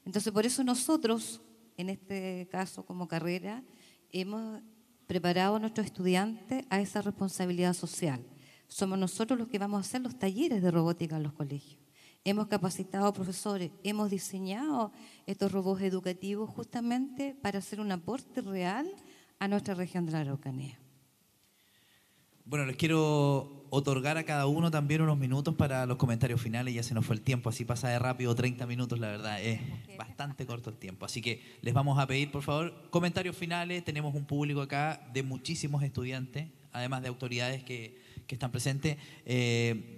Entonces, por eso nosotros, en este caso como carrera, hemos preparado a nuestros estudiantes a esa responsabilidad social. Somos nosotros los que vamos a hacer los talleres de robótica en los colegios. Hemos capacitado a profesores, hemos diseñado estos robots educativos justamente para hacer un aporte real a nuestra región de la Araucanía. Bueno, les quiero otorgar a cada uno también unos minutos para los comentarios finales. Ya se nos fue el tiempo, así pasa de rápido, 30 minutos, la verdad, es bastante corto el tiempo. Así que les vamos a pedir, por favor, comentarios finales. Tenemos un público acá de muchísimos estudiantes, además de autoridades que están presentes.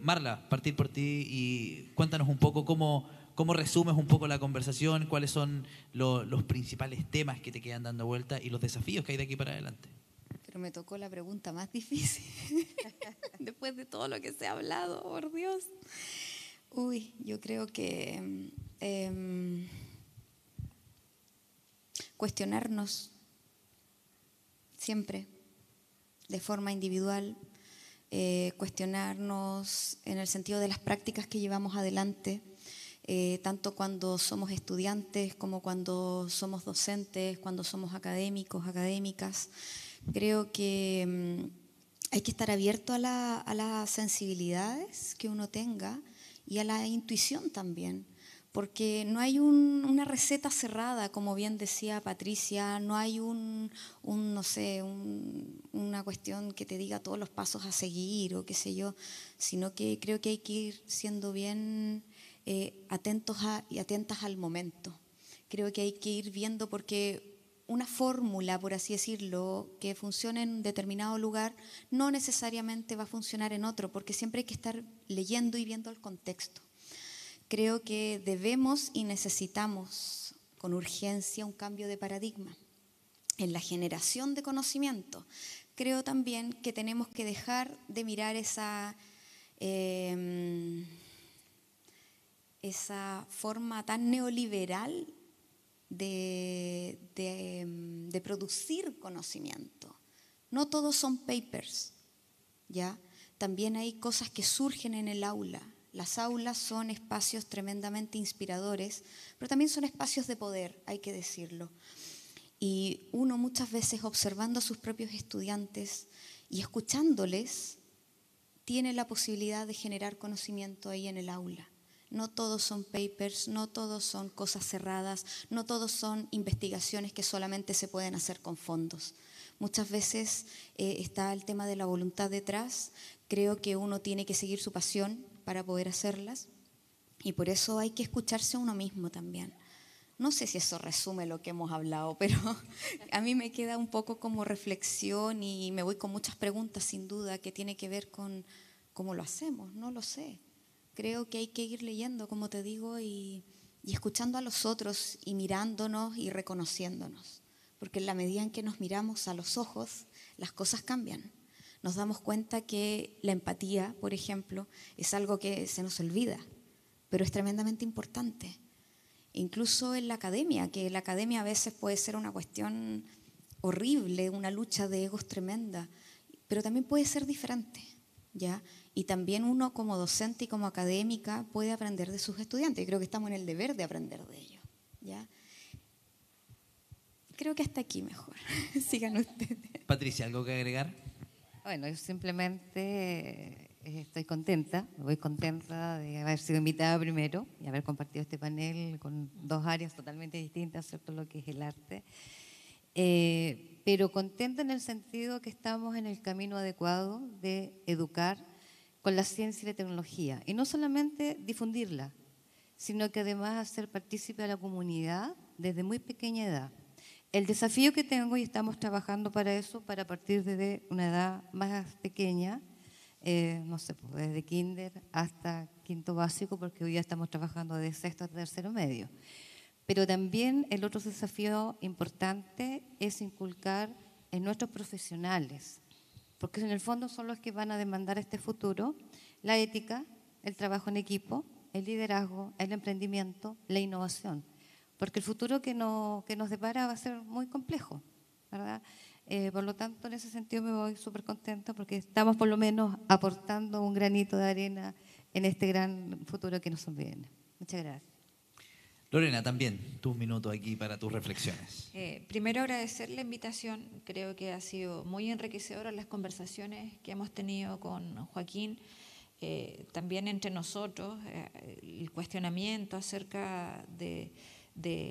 Marla, partir por ti y cuéntanos un poco cómo resumes un poco la conversación, cuáles son los principales temas que te quedan dando vuelta y los desafíos que hay de aquí para adelante. Pero me tocó la pregunta más difícil, después de todo lo que se ha hablado, por Dios. Uy, yo creo que cuestionarnos siempre, de forma individual, cuestionarnos en el sentido de las prácticas que llevamos adelante, tanto cuando somos estudiantes como cuando somos docentes, cuando somos académicos, académicas. Creo que hay que estar abierto a las sensibilidades que uno tenga y a la intuición también, porque no hay una receta cerrada, como bien decía Patricia, no hay no sé, una cuestión que te diga todos los pasos a seguir o qué sé yo, sino que creo que hay que ir siendo bien atentos y atentas al momento. Creo que hay que ir viendo porque una fórmula, por así decirlo, que funcione en un determinado lugar, no necesariamente va a funcionar en otro, porque siempre hay que estar leyendo y viendo el contexto. Creo que debemos y necesitamos con urgencia un cambio de paradigma en la generación de conocimiento. Creo también que tenemos que dejar de mirar esa forma tan neoliberal de producir conocimiento. No todos son papers, ¿ya? También hay cosas que surgen en el aula. Las aulas son espacios tremendamente inspiradores, pero también son espacios de poder, hay que decirlo. Y uno muchas veces observando a sus propios estudiantes y escuchándoles, tiene la posibilidad de generar conocimiento ahí en el aula. No todos son papers, no todos son cosas cerradas, no todos son investigaciones que solamente se pueden hacer con fondos. Muchas veces está el tema de la voluntad detrás. Creo que uno tiene que seguir su pasión para poder hacerlas y por eso hay que escucharse a uno mismo también. No sé si eso resume lo que hemos hablado, pero a mí me queda un poco como reflexión y me voy con muchas preguntas sin duda que tiene que ver con cómo lo hacemos, no lo sé. Creo que hay que ir leyendo, como te digo, y escuchando a los otros y mirándonos y reconociéndonos. porque en la medida en que nos miramos a los ojos, las cosas cambian. Nos damos cuenta que la empatía, por ejemplo, es algo que se nos olvida, pero es tremendamente importante. Incluso en la academia, que la academia a veces puede ser una cuestión horrible, una lucha de egos tremenda, pero también puede ser diferente, ¿ya? Y también uno como docente y como académica puede aprender de sus estudiantes. Yo creo que estamos en el deber de aprender de ellos, ¿ya? Creo que hasta aquí mejor. Sigan ustedes. Patricia, ¿algo que agregar? Bueno, yo simplemente estoy contenta, voy contenta de haber sido invitada primero y haber compartido este panel con dos áreas totalmente distintas, ¿cierto? Lo que es el arte. Pero contenta en el sentido que estamos en el camino adecuado de educar con la ciencia y la tecnología. Y no solamente difundirla, sino que además hacer partícipe a la comunidad desde muy pequeña edad. El desafío que tengo, y estamos trabajando para eso, para partir desde una edad más pequeña, no sé, pues desde kinder hasta quinto básico, porque hoy día estamos trabajando de sexto a tercero medio. Pero también el otro desafío importante es inculcar en nuestros profesionales, porque en el fondo son los que van a demandar este futuro, la ética, el trabajo en equipo, el liderazgo, el emprendimiento, la innovación. Porque el futuro que nos depara va a ser muy complejo, ¿verdad? Por lo tanto, en ese sentido me voy súper contenta porque estamos por lo menos aportando un granito de arena en este gran futuro que nos viene. Muchas gracias. Lorena, también tus minutos aquí para tus reflexiones. Primero agradecer la invitación, creo que ha sido muy enriquecedora las conversaciones que hemos tenido con Joaquín, también entre nosotros, el cuestionamiento acerca de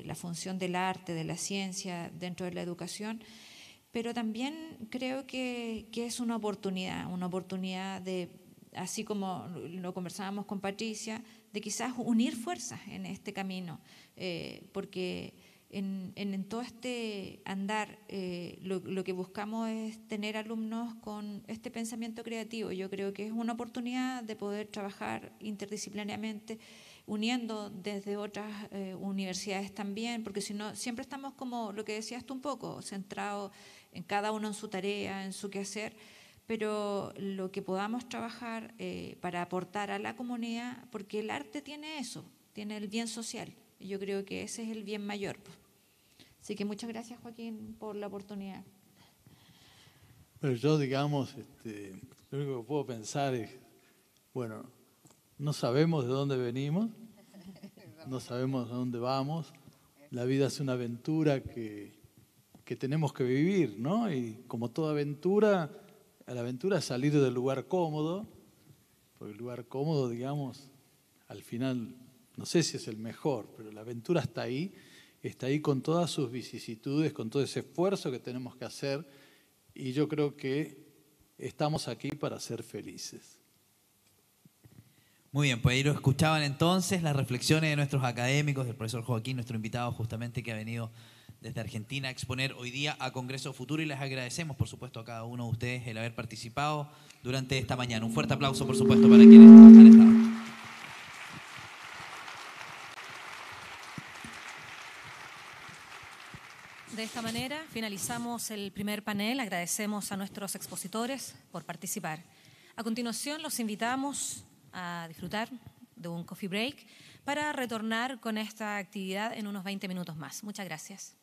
la función del arte, de la ciencia dentro de la educación, pero también creo que es una oportunidad de, así como lo conversábamos con Patricia, de quizás unir fuerzas en este camino, porque en todo este andar lo que buscamos es tener alumnos con este pensamiento creativo. Yo creo que es una oportunidad de poder trabajar interdisciplinariamente, uniendo desde otras universidades también, porque si no, siempre estamos como lo que decías tú un poco, centrados en cada uno en su tarea, en su quehacer, pero lo que podamos trabajar para aportar a la comunidad, porque el arte tiene eso, tiene el bien social, y yo creo que ese es el bien mayor. Así que muchas gracias, Joaquín, por la oportunidad. Pero yo, digamos, lo único que puedo pensar es, bueno, no sabemos de dónde venimos, no sabemos a dónde vamos. La vida es una aventura que tenemos que vivir, ¿no? Y como toda aventura, la aventura es salir del lugar cómodo, porque el lugar cómodo, digamos, al final, no sé si es el mejor, pero la aventura está ahí con todas sus vicisitudes, con todo ese esfuerzo que tenemos que hacer, y yo creo que estamos aquí para ser felices. Muy bien, pues ahí lo escuchaban entonces las reflexiones de nuestros académicos, del profesor Joaquín, nuestro invitado justamente que ha venido desde Argentina a exponer hoy día a Congreso Futuro, y les agradecemos por supuesto a cada uno de ustedes el haber participado durante esta mañana. Un fuerte aplauso por supuesto para quienes han estado. De esta manera finalizamos el primer panel. Agradecemos a nuestros expositores por participar. A continuación los invitamos a disfrutar de un coffee break para retornar con esta actividad en unos 20 minutos más. Muchas gracias.